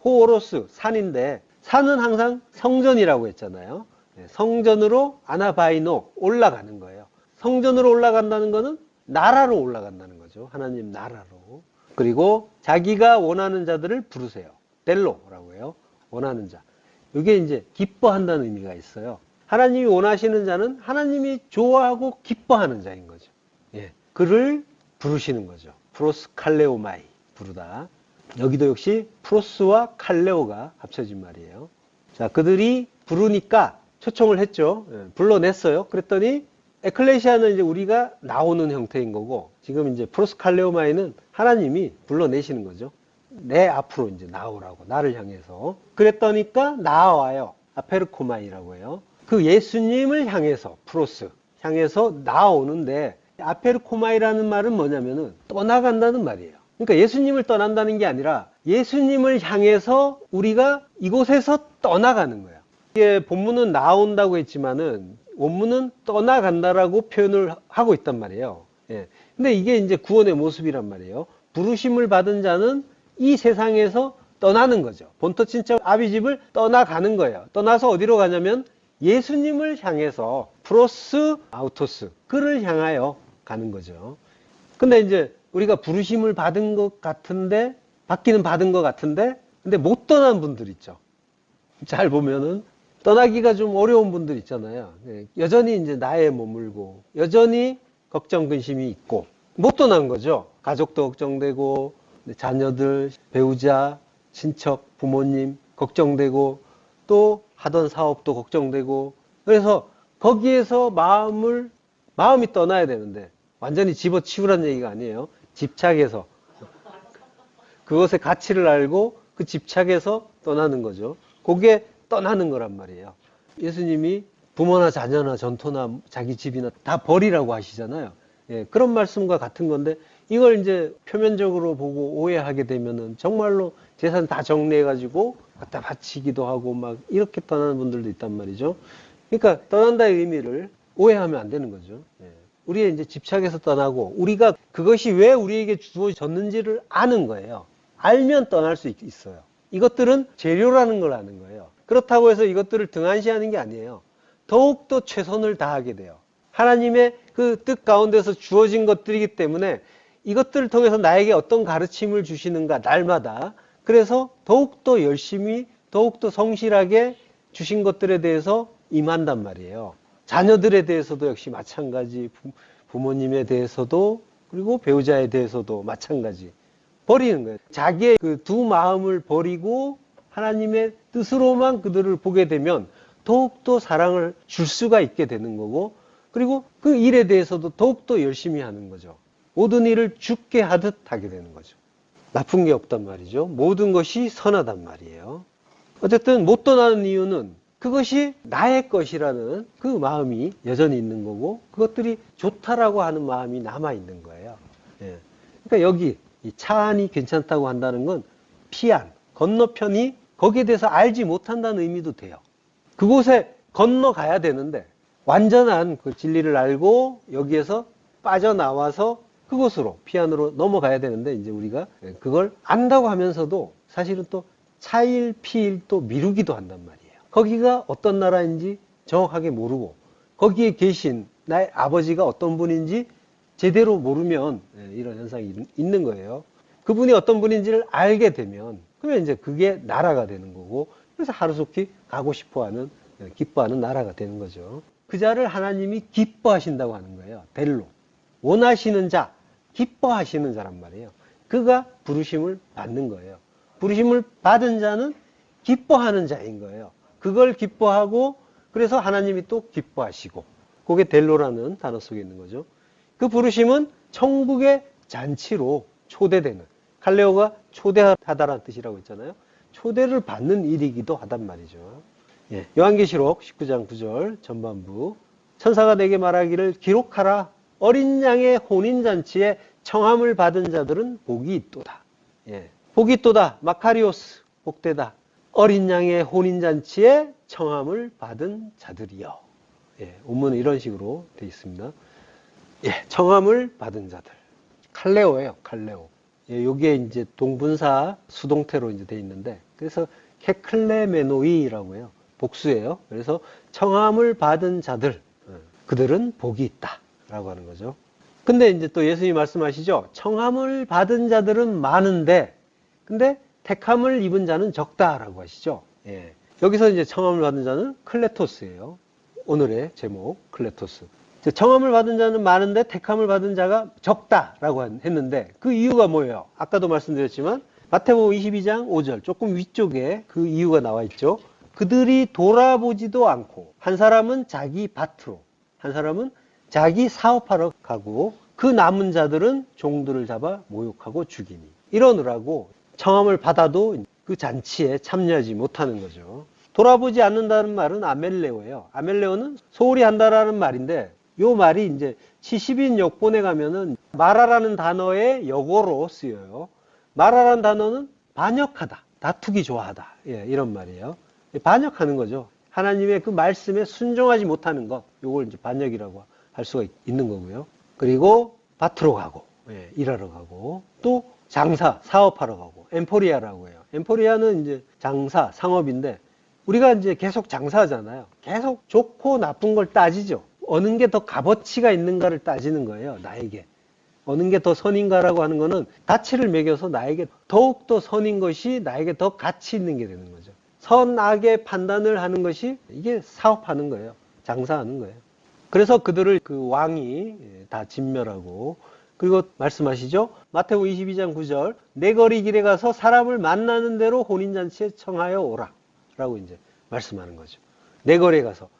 호오로스 산인데 산은 항상 성전이라고 했잖아요. 예. 성전으로 아나바이노 올라가는 거예요. 성전으로 올라간다는 것은 나라로 올라간다는 거죠. 하나님 나라로. 그리고 자기가 원하는 자들을 부르세요. 델로라고 해요. 원하는 자. 이게 이제 기뻐한다는 의미가 있어요. 하나님이 원하시는 자는 하나님이 좋아하고 기뻐하는 자인 거죠. 예. 그를 부르시는 거죠. 프로스 칼레오마이, 부르다. 여기도 역시 프로스와 칼레오가 합쳐진 말이에요. 자, 그들이 부르니까 초청을 했죠. 예. 불러냈어요. 그랬더니 에클레시아는 이제 우리가 나오는 형태인 거고, 지금 이제 프로스 칼레오마이는 하나님이 불러내시는 거죠. 내 앞으로 이제 나오라고, 나를 향해서. 그랬더니까 나와요. 아페르코마이라고 해요. 그 예수님을 향해서, 프로스, 향해서 나오는데, 아페르코마이라는 말은 뭐냐면은 떠나간다는 말이에요. 그러니까 예수님을 떠난다는 게 아니라 예수님을 향해서 우리가 이곳에서 떠나가는 거예요. 이게 본문은 나온다고 했지만은 원문은 떠나간다라고 표현을 하고 있단 말이에요. 예. 근데 이게 이제 구원의 모습이란 말이에요. 부르심을 받은 자는 이 세상에서 떠나는 거죠. 본토 친척 아비집을 떠나가는 거예요. 떠나서 어디로 가냐면 예수님을 향해서 프로스 아우토스, 그를 향하여 가는 거죠. 근데 이제 우리가 부르심을 받은 것 같은데, 받기는 받은 것 같은데, 근데 못 떠난 분들 있죠. 잘 보면은 떠나기가 좀 어려운 분들 있잖아요. 여전히 이제 나에 머물고, 여전히 걱정, 근심이 있고, 못 떠난 거죠. 가족도 걱정되고, 자녀들, 배우자, 친척, 부모님 걱정되고, 또 하던 사업도 걱정되고, 그래서 거기에서 마음이 떠나야 되는데, 완전히 집어치우라는 얘기가 아니에요. 집착해서. 그것의 가치를 알고 그 집착해서 떠나는 거죠. 그게 떠나는 거란 말이에요. 예수님이 부모나 자녀나 전토나 자기 집이나 다 버리라고 하시잖아요. 예, 그런 말씀과 같은 건데, 이걸 이제 표면적으로 보고 오해하게 되면은 정말로 재산 다 정리해가지고 갖다 바치기도 하고 막 이렇게 떠나는 분들도 있단 말이죠. 그러니까 떠난다의 의미를 오해하면 안 되는 거죠. 예. 우리의 이제 집착에서 떠나고, 우리가 그것이 왜 우리에게 주어졌는지를 아는 거예요. 알면 떠날 수 있어요. 이것들은 재료라는 걸 아는 거예요. 그렇다고 해서 이것들을 등한시하는 게 아니에요. 더욱더 최선을 다하게 돼요. 하나님의 그 뜻 가운데서 주어진 것들이기 때문에 이것들을 통해서 나에게 어떤 가르침을 주시는가, 날마다. 그래서 더욱더 열심히, 더욱더 성실하게 주신 것들에 대해서 임한단 말이에요. 자녀들에 대해서도 역시 마찬가지, 부모님에 대해서도, 그리고 배우자에 대해서도 마찬가지. 버리는 거예요. 자기의 그 두 마음을 버리고 하나님의 뜻으로만 그들을 보게 되면 더욱더 사랑을 줄 수가 있게 되는 거고, 그리고 그 일에 대해서도 더욱더 열심히 하는 거죠. 모든 일을 주께 하듯 하게 되는 거죠. 나쁜 게 없단 말이죠. 모든 것이 선하단 말이에요. 어쨌든 못 떠나는 이유는 그것이 나의 것이라는 그 마음이 여전히 있는 거고, 그것들이 좋다라고 하는 마음이 남아있는 거예요. 예. 그러니까 여기 이 차 안이 괜찮다고 한다는 건 피안, 건너편이 거기에 대해서 알지 못한다는 의미도 돼요. 그곳에 건너가야 되는데 완전한 그 진리를 알고 여기에서 빠져나와서 그곳으로, 피안으로 넘어가야 되는데, 이제 우리가 그걸 안다고 하면서도 사실은 또 차일, 피일 또 미루기도 한단 말이에요. 거기가 어떤 나라인지 정확하게 모르고, 거기에 계신 나의 아버지가 어떤 분인지 제대로 모르면 이런 현상이 있는 거예요. 그분이 어떤 분인지를 알게 되면, 그러면 이제 그게 나라가 되는 거고, 그래서 하루속히 가고 싶어하는, 기뻐하는 나라가 되는 거죠. 그 자를 하나님이 기뻐하신다고 하는 거예요. 델로. 원하시는 자, 기뻐하시는 자란 말이에요. 그가 부르심을 받는 거예요. 부르심을 받은 자는 기뻐하는 자인 거예요. 그걸 기뻐하고, 그래서 하나님이 또 기뻐하시고, 그게 델로라는 단어 속에 있는 거죠. 그 부르심은 천국의 잔치로 초대되는, 칼레오가 초대하다라는 뜻이라고 했잖아요. 초대를 받는 일이기도 하단 말이죠. 예, 요한계시록 19장 9절 전반부. 천사가 내게 말하기를 기록하라. 어린 양의 혼인잔치에 청함을 받은 자들은 복이 있도다. 예, 복이 있도다. 마카리오스, 복되다. 어린 양의 혼인잔치에 청함을 받은 자들이요. 예, 원문은 이런 식으로 되어 있습니다. 예, 청함을 받은 자들. 칼레오예요, 칼레오. 예, 요게 이제 동분사 수동태로 이제 되어 있는데, 그래서 케클레메노이라고 해요. 복수예요. 그래서 청함을 받은 자들, 그들은 복이 있다라고 하는 거죠. 근데 이제 또 예수님이 말씀하시죠. 청함을 받은 자들은 많은데, 근데 택함을 입은 자는 적다라고 하시죠. 예. 여기서 이제 청함을 받은 자는 클레토스예요. 오늘의 제목, 클레토스. 청함을 받은 자는 많은데 택함을 받은 자가 적다라고 했는데 그 이유가 뭐예요? 아까도 말씀드렸지만 마태복음 22장 5절 조금 위쪽에 그 이유가 나와 있죠. 그들이 돌아보지도 않고 한 사람은 자기 밭으로, 한 사람은 자기 사업하러 가고 그 남은 자들은 종들을 잡아 모욕하고 죽이니. 이러느라고 청함을 받아도 그 잔치에 참여하지 못하는 거죠. 돌아보지 않는다는 말은 아멜레오예요. 아멜레오는 소홀히 한다라는 말인데 요 말이 이제 70인 역본에 가면은 마라라는 단어의 역어로 쓰여요. 마라라는 단어는 반역하다, 다투기 좋아하다. 예, 이런 말이에요. 반역하는 거죠. 하나님의 그 말씀에 순종하지 못하는 것, 요걸 이제 반역이라고 할 수가 있는 거고요. 그리고 밭으로 가고, 예, 일하러 가고, 또 장사, 사업하러 가고, 엠포리아라고 해요. 엠포리아는 이제 장사, 상업인데, 우리가 이제 계속 장사하잖아요. 계속 좋고 나쁜 걸 따지죠. 어느 게 더 값어치가 있는가를 따지는 거예요, 나에게. 어느 게 더 선인가라고 하는 거는 가치를 매겨서 나에게 더욱더 선인 것이 나에게 더 가치 있는 게 되는 거죠. 선악의 판단을 하는 것이 이게 사업하는 거예요. 장사하는 거예요. 그래서 그들을 그 왕이 다 진멸하고, 그리고 말씀하시죠. 마태복음 22장 9절, 내 거리 길에 가서 사람을 만나는 대로 혼인잔치에 청하여 오라 라고 이제 말씀하는 거죠. 내 거리에 가서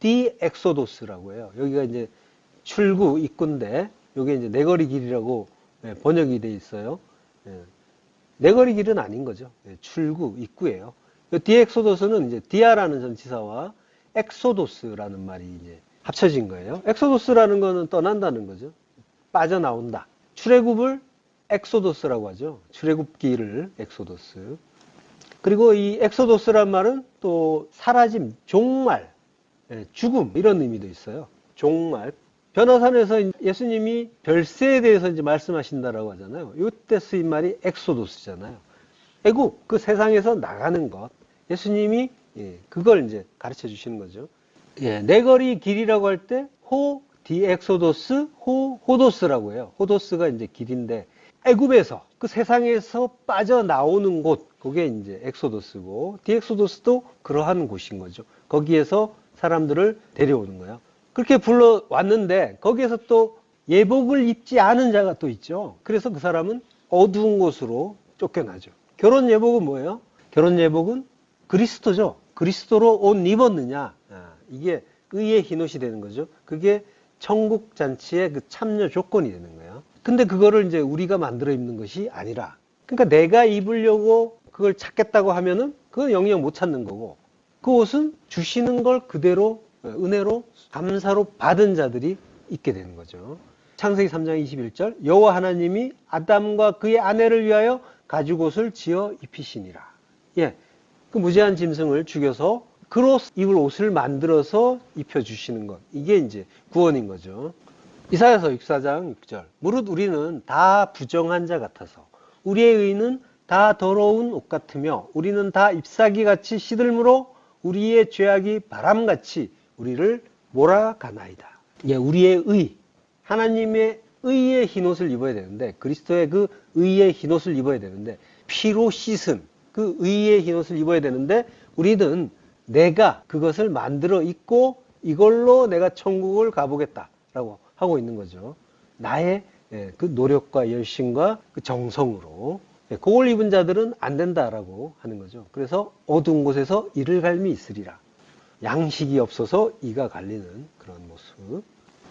디엑소도스라고 해요. 여기가 이제 출구 입구인데 여기 이제 내거리 길이라고 번역이 돼 있어요. 내거리 길은 아닌 거죠. 출구 입구예요. 디엑소도스는 이제 디아라는 전치사와 엑소도스라는 말이 이제 합쳐진 거예요. 엑소도스라는 거는 떠난다는 거죠. 빠져나온다. 출애굽을 엑소도스라고 하죠. 출애굽기를 엑소도스. 그리고 이 엑소도스란 말은 또 사라짐, 종말, 죽음 이런 의미도 있어요. 종말. 변화산에서 예수님이 별세에 대해서 이제 말씀하신다라고 하잖아요. 이때 쓰인 말이 엑소도스잖아요. 애국, 그 세상에서 나가는 것. 예수님이 그걸 이제 가르쳐 주시는 거죠. 내거리 길이라고 할 때 호 디엑소도스, 호도스라고 해요. 호도스가 이제 길인데 애굽에서 그 세상에서 빠져나오는 곳, 그게 이제 엑소도스고 디엑소도스도 그러한 곳인 거죠. 거기에서 사람들을 데려오는 거예요. 그렇게 불러왔는데 거기에서 또 예복을 입지 않은 자가 또 있죠. 그래서 그 사람은 어두운 곳으로 쫓겨나죠. 결혼 예복은 뭐예요? 결혼 예복은 그리스도죠. 그리스도로 옷 입었느냐. 이게 의의 흰옷이 되는 거죠. 그게 천국 잔치의 그 참여 조건이 되는 거예요. 근데 그거를 이제 우리가 만들어 입는 것이 아니라, 그러니까 내가 입으려고 그걸 찾겠다고 하면은 그건 영영 못 찾는 거고, 그 옷은 주시는 걸 그대로 은혜로 감사로 받은 자들이 입게 되는 거죠. 창세기 3장 21절, 여호와 하나님이 아담과 그의 아내를 위하여 가죽옷을 지어 입히시니라. 예, 그 무죄한 짐승을 죽여서 그로 입을 옷을 만들어서 입혀주시는 것, 이게 이제 구원인 거죠. 이사야서 64장 6절, 무릇 우리는 다 부정한 자 같아서 우리의 의는 다 더러운 옷 같으며 우리는 다 잎사귀같이 시들므로 우리의 죄악이 바람같이 우리를 몰아가나이다. 예, 우리의 의, 하나님의 의의 흰옷을 입어야 되는데, 그리스도의 그 의의 흰옷을 입어야 되는데, 피로 씻은 그 의의 흰옷을 입어야 되는데, 우리는 내가 그것을 만들어 입고 이걸로 내가 천국을 가보겠다라고 하고 있는 거죠. 나의 그 노력과 열심과 그 정성으로. 그걸 입은 자들은 안 된다라고 하는 거죠. 그래서 어두운 곳에서 이를 갈미 있으리라. 양식이 없어서 이가 갈리는 그런 모습.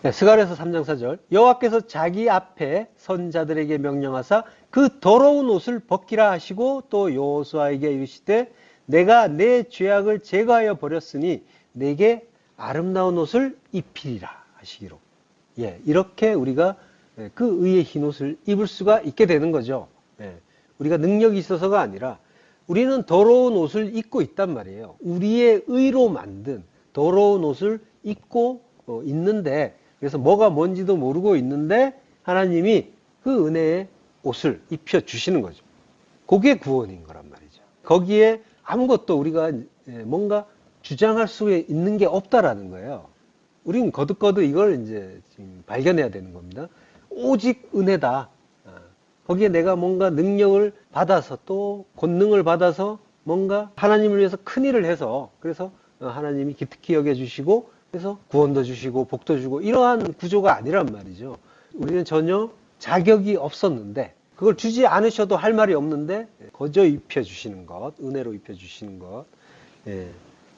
스가랴서 3장 4절, 여호와께서 자기 앞에 선자들에게 명령하사 그 더러운 옷을 벗기라 하시고 또 여호수아에게 이르시되 내가 내 죄악을 제거하여 버렸으니 내게 아름다운 옷을 입히리라 하시기로. 예, 이렇게 우리가 그 의의 흰 옷을 입을 수가 있게 되는 거죠. 예, 우리가 능력이 있어서가 아니라 우리는 더러운 옷을 입고 있단 말이에요. 우리의 의로 만든 더러운 옷을 입고 있는데, 그래서 뭐가 뭔지도 모르고 있는데 하나님이 그 은혜의 옷을 입혀주시는 거죠. 그게 구원인 거란 말이죠. 거기에 아무것도 우리가 뭔가 주장할 수 있는 게 없다라는 거예요. 우리는 거듭거듭 이걸 이제 지금 발견해야 되는 겁니다. 오직 은혜다. 거기에 내가 뭔가 능력을 받아서 또 권능을 받아서 뭔가 하나님을 위해서 큰 일을 해서 그래서 하나님이 기특히 여겨주시고 그래서 구원도 주시고 복도 주고 이러한 구조가 아니란 말이죠. 우리는 전혀 자격이 없었는데 그걸 주지 않으셔도 할 말이 없는데 거저 입혀주시는 것, 은혜로 입혀주시는 것.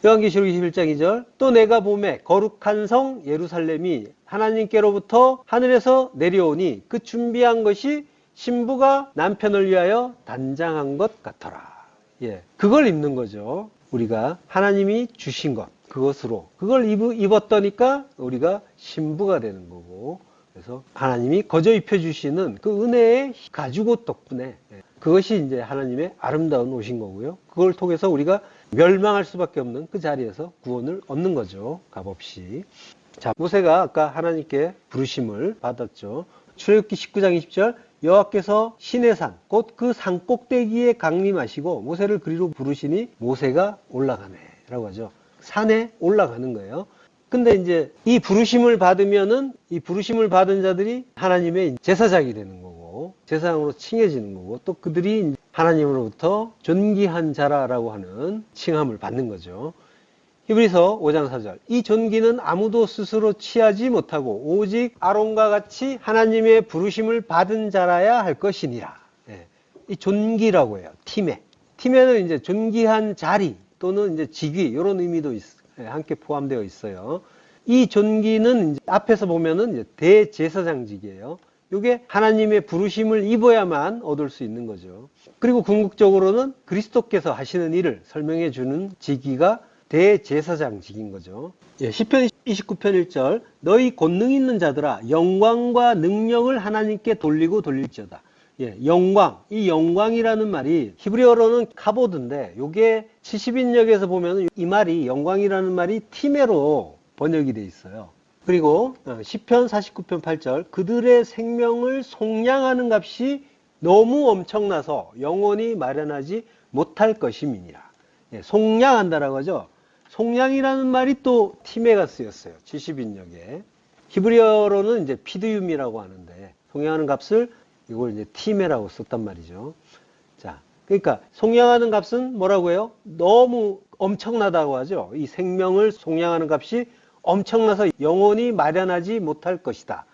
요한계시록 21장 2절 또 내가 보매 거룩한 성 예루살렘이 하나님께로부터 하늘에서 내려오니 그 준비한 것이 신부가 남편을 위하여 단장한 것 같더라. 그걸 입는 거죠. 우리가 하나님이 주신 것, 그것으로 그걸 입었더니까 우리가 신부가 되는 거고, 그래서 하나님이 거저 입혀주시는 그 은혜의 가죽옷 덕분에 그것이 이제 하나님의 아름다운 옷인 거고요. 그걸 통해서 우리가 멸망할 수밖에 없는 그 자리에서 구원을 얻는 거죠. 값없이. 자, 모세가 아까 하나님께 부르심을 받았죠. 출애굽기 19장 20절 여호와께서 시내산 곧 그 산 꼭대기에 강림하시고 모세를 그리로 부르시니 모세가 올라가네 라고 하죠. 산에 올라가는 거예요. 근데 이제 이 부르심을 받으면은 이 부르심을 받은 자들이 하나님의 제사장이 되는 거고 제사장으로 칭해지는 거고 또 그들이 하나님으로부터 존귀한 자라라고 하는 칭함을 받는 거죠. 히브리서 5장 4절 이 존귀는 아무도 스스로 취하지 못하고 오직 아론과 같이 하나님의 부르심을 받은 자라야 할 것이니라. 이 존귀라고 해요. 팀에는 이제 존귀한 자리 또는 이제 직위 이런 의미도 함께 포함되어 있어요. 이 존귀는 이제 앞에서 보면은 이제 대제사장직이에요. 이게 하나님의 부르심을 입어야만 얻을 수 있는 거죠. 그리고 궁극적으로는 그리스도께서 하시는 일을 설명해 주는 직위가 대제사장직인 거죠. 시편 29편 1절 너희 권능 있는 자들아 영광과 능력을 하나님께 돌리고 돌릴지어다. 영광, 이 영광이라는 말이 히브리어로는 카보드인데 이게 70인역에서 보면 이 말이 영광이라는 말이 티메로 번역이 돼 있어요. 그리고 시편 49편 8절 그들의 생명을 속량하는 값이 너무 엄청나서 영원히 마련하지 못할 것임이니라. 속량한다라고 하죠. 속량이라는 말이 또 티메가 쓰였어요. 70인역에. 히브리어로는 이제 피드윰이라고 하는데 속량하는 값을 이걸 이제 티메라고 썼단 말이죠. 자, 그러니까 속량하는 값은 뭐라고 해요? 너무 엄청나다고 하죠. 이 생명을 속량하는 값이 엄청나서 영원히 마련하지 못할 것이다.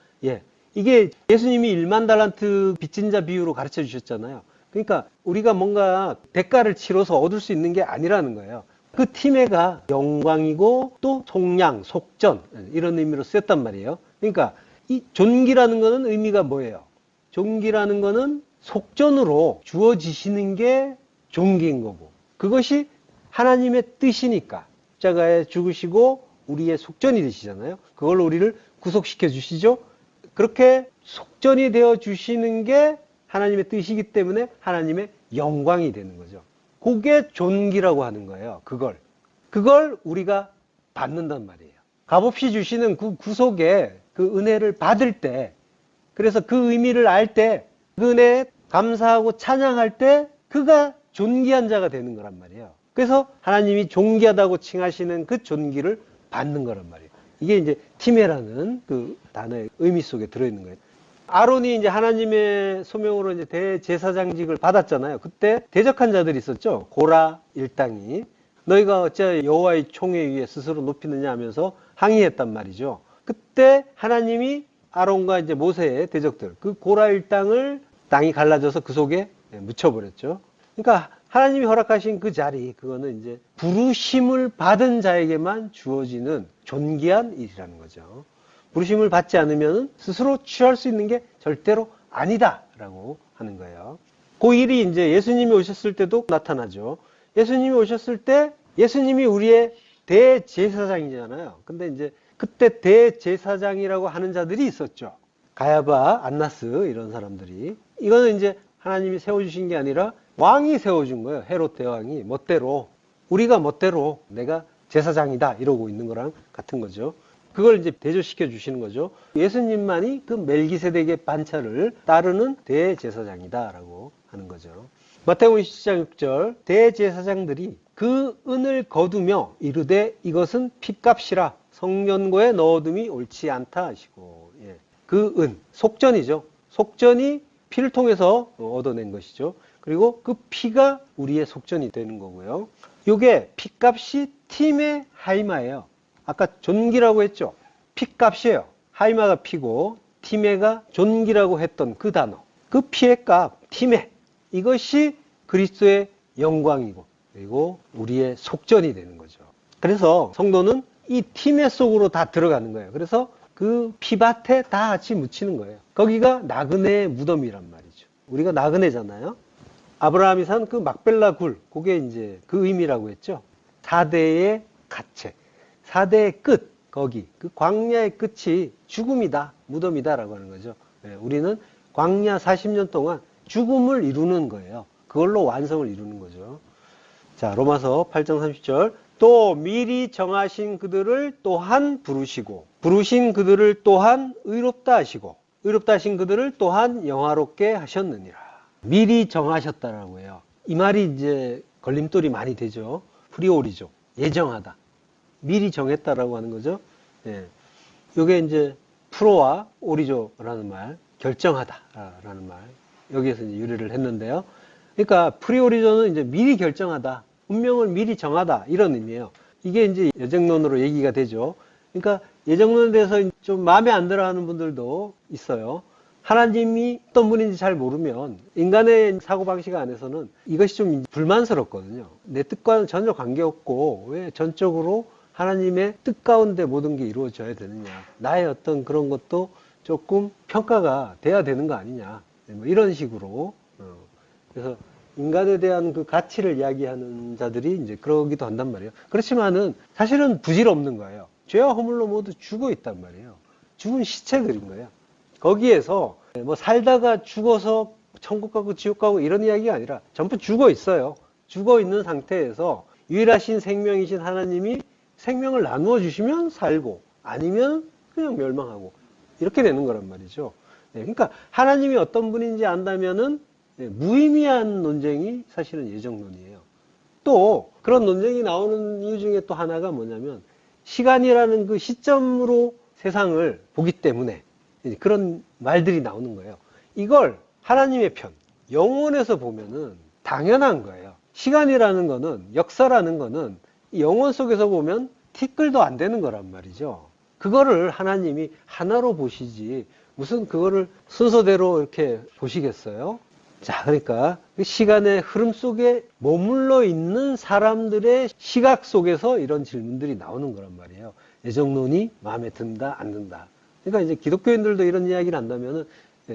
이게 예수님이 1만 달란트 빚진 자 비유로 가르쳐 주셨잖아요. 그러니까 우리가 뭔가 대가를 치러서 얻을 수 있는 게 아니라는 거예요. 그 티메가 영광이고 또 속량, 속전 이런 의미로 쓰였단 말이에요. 그러니까 이 존귀라는 거는 의미가 뭐예요? 존귀라는 거는 속전으로 주어지시는 게 존귀인 거고 그것이 하나님의 뜻이니까 십자가에 죽으시고 우리의 속전이 되시잖아요. 그걸로 우리를 구속시켜 주시죠. 그렇게 속전이 되어 주시는 게 하나님의 뜻이기 때문에 하나님의 영광이 되는 거죠. 그게 존귀라고 하는 거예요. 그걸 우리가 받는단 말이에요. 값없이 주시는 그 구속의 그 은혜를 받을 때 그래서 그 의미를 알 때 그 은혜에 감사하고 찬양할 때 그가 존귀한 자가 되는 거란 말이에요. 그래서 하나님이 존귀하다고 칭하시는 그 존귀를 받는 거란 말이에요. 이게 이제 티메라는 그 단어의 의미 속에 들어있는 거예요. 아론이 이제 하나님의 소명으로 이제 대제사장직을 받았잖아요. 그때 대적한 자들이 있었죠. 고라 일당이 너희가 어째 여호와의 총회 위에 스스로 높이느냐 하면서 항의했단 말이죠. 그때 하나님이 아론과 이제 모세의 대적들 그 고라 일당을 땅이 갈라져서 그 속에 묻혀버렸죠. 그러니까 하나님이 허락하신 그 자리 그거는 이제 부르심을 받은 자에게만 주어지는 존귀한 일이라는 거죠. 부르심을 받지 않으면 스스로 취할 수 있는 게 절대로 아니다라고 하는 거예요. 그 일이 이제 예수님이 오셨을 때도 나타나죠. 예수님이 오셨을 때 예수님이 우리의 대제사장이잖아요. 근데 이제 그때 대제사장이라고 하는 자들이 있었죠. 가야바, 안나스 이런 사람들이. 이거는 이제 하나님이 세워주신 게 아니라 왕이 세워준 거예요. 헤롯 대왕이 멋대로, 우리가 멋대로 내가 제사장이다 이러고 있는 거랑 같은 거죠. 그걸 이제 대조시켜 주시는 거죠. 예수님만이 그 멜기세덱의 반차를 따르는 대제사장이다라고 하는 거죠. 마태복음 17장 6절, 대제사장들이 그 은을 거두며 이르되 이것은 핏값이라 성전고에 넣어둠이 옳지 않다 하시고, 예. 그 은, 속전이죠. 속전이 피를 통해서 얻어낸 것이죠. 그리고 그 피가 우리의 속전이 되는 거고요. 이게 핏값이 팀의 하이마예요. 아까 존귀라고 했죠. 핏값이에요. 하이마가 피고 팀에가 존귀라고 했던 그 단어. 그 피의 값, 팀에, 이것이 그리스도의 영광이고 그리고 우리의 속전이 되는 거죠. 그래서 성도는 이 팀의 속으로 다 들어가는 거예요. 그래서 그 피밭에 다 같이 묻히는 거예요. 거기가 나그네의 무덤이란 말이죠. 우리가 나그네잖아요. 아브라함이 산 그 막벨라 굴, 그게 이제 그 의미라고 했죠. 4대의 가책, 4대의 끝, 거기, 그 광야의 끝이 죽음이다, 무덤이다라고 하는 거죠. 네, 우리는 광야 40년 동안 죽음을 이루는 거예요. 그걸로 완성을 이루는 거죠. 자, 로마서 8장 30절. 또 미리 정하신 그들을 또한 부르시고, 부르신 그들을 또한 의롭다 하시고, 의롭다 하신 그들을 또한 영화롭게 하셨느니라. 미리 정하셨다라고 해요. 이 말이 이제 걸림돌이 많이 되죠. 프리오리죠. 예정하다. 미리 정했다라고 하는 거죠. 예. 요게 이제 프로와 오리조라는 말, 결정하다라는 말. 여기에서 이제 유래를 했는데요. 그러니까 프리오리조는 이제 미리 결정하다. 운명을 미리 정하다. 이런 의미예요. 이게 이제 예정론으로 얘기가 되죠. 그러니까 예정론에 대해서 좀 마음에 안 들어 하는 분들도 있어요. 하나님이 어떤 분인지 잘 모르면 인간의 사고방식 안에서는 이것이 좀 불만스럽거든요. 내 뜻과는 전혀 관계없고 왜 전적으로 하나님의 뜻 가운데 모든 게 이루어져야 되느냐. 나의 어떤 그런 것도 조금 평가가 돼야 되는 거 아니냐. 뭐 이런 식으로. 그래서 인간에 대한 그 가치를 이야기하는 자들이 이제 그러기도 한단 말이에요. 그렇지만은 사실은 부질없는 거예요. 죄와 허물로 모두 죽어 있단 말이에요. 죽은 시체들인 거예요. 거기에서 뭐 살다가 죽어서 천국 가고 지옥 가고 이런 이야기가 아니라 전부 죽어 있어요. 죽어 있는 상태에서 유일하신 생명이신 하나님이 생명을 나누어 주시면 살고 아니면 그냥 멸망하고 이렇게 되는 거란 말이죠. 그러니까 하나님이 어떤 분인지 안다면은 무의미한 논쟁이 사실은 예정론이에요. 또 그런 논쟁이 나오는 이유 중에 또 하나가 뭐냐면 시간이라는 그 시점으로 세상을 보기 때문에 그런 말들이 나오는 거예요. 이걸 하나님의 편, 영원에서 보면은 당연한 거예요. 시간이라는 거는, 역사라는 거는 영원 속에서 보면 티끌도 안 되는 거란 말이죠. 그거를 하나님이 하나로 보시지 무슨 그거를 순서대로 이렇게 보시겠어요? 자, 그러니까 그 시간의 흐름 속에 머물러 있는 사람들의 시각 속에서 이런 질문들이 나오는 거란 말이에요. 예정론이 마음에 든다, 안 든다. 그러니까 이제 기독교인들도 이런 이야기를 한다면은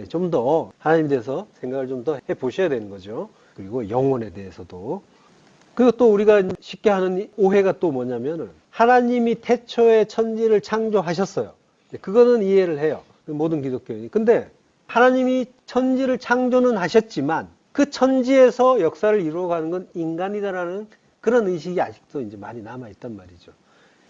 좀 더 하나님에 대해서 생각을 좀 더 해보셔야 되는 거죠. 그리고 영혼에 대해서도. 그리고 또 우리가 쉽게 하는 오해가 또 뭐냐면은 하나님이 태초에 천지를 창조하셨어요. 그거는 이해를 해요. 모든 기독교인이. 근데 하나님이 천지를 창조는 하셨지만 그 천지에서 역사를 이루어가는 건 인간이다라는 그런 의식이 아직도 이제 많이 남아있단 말이죠.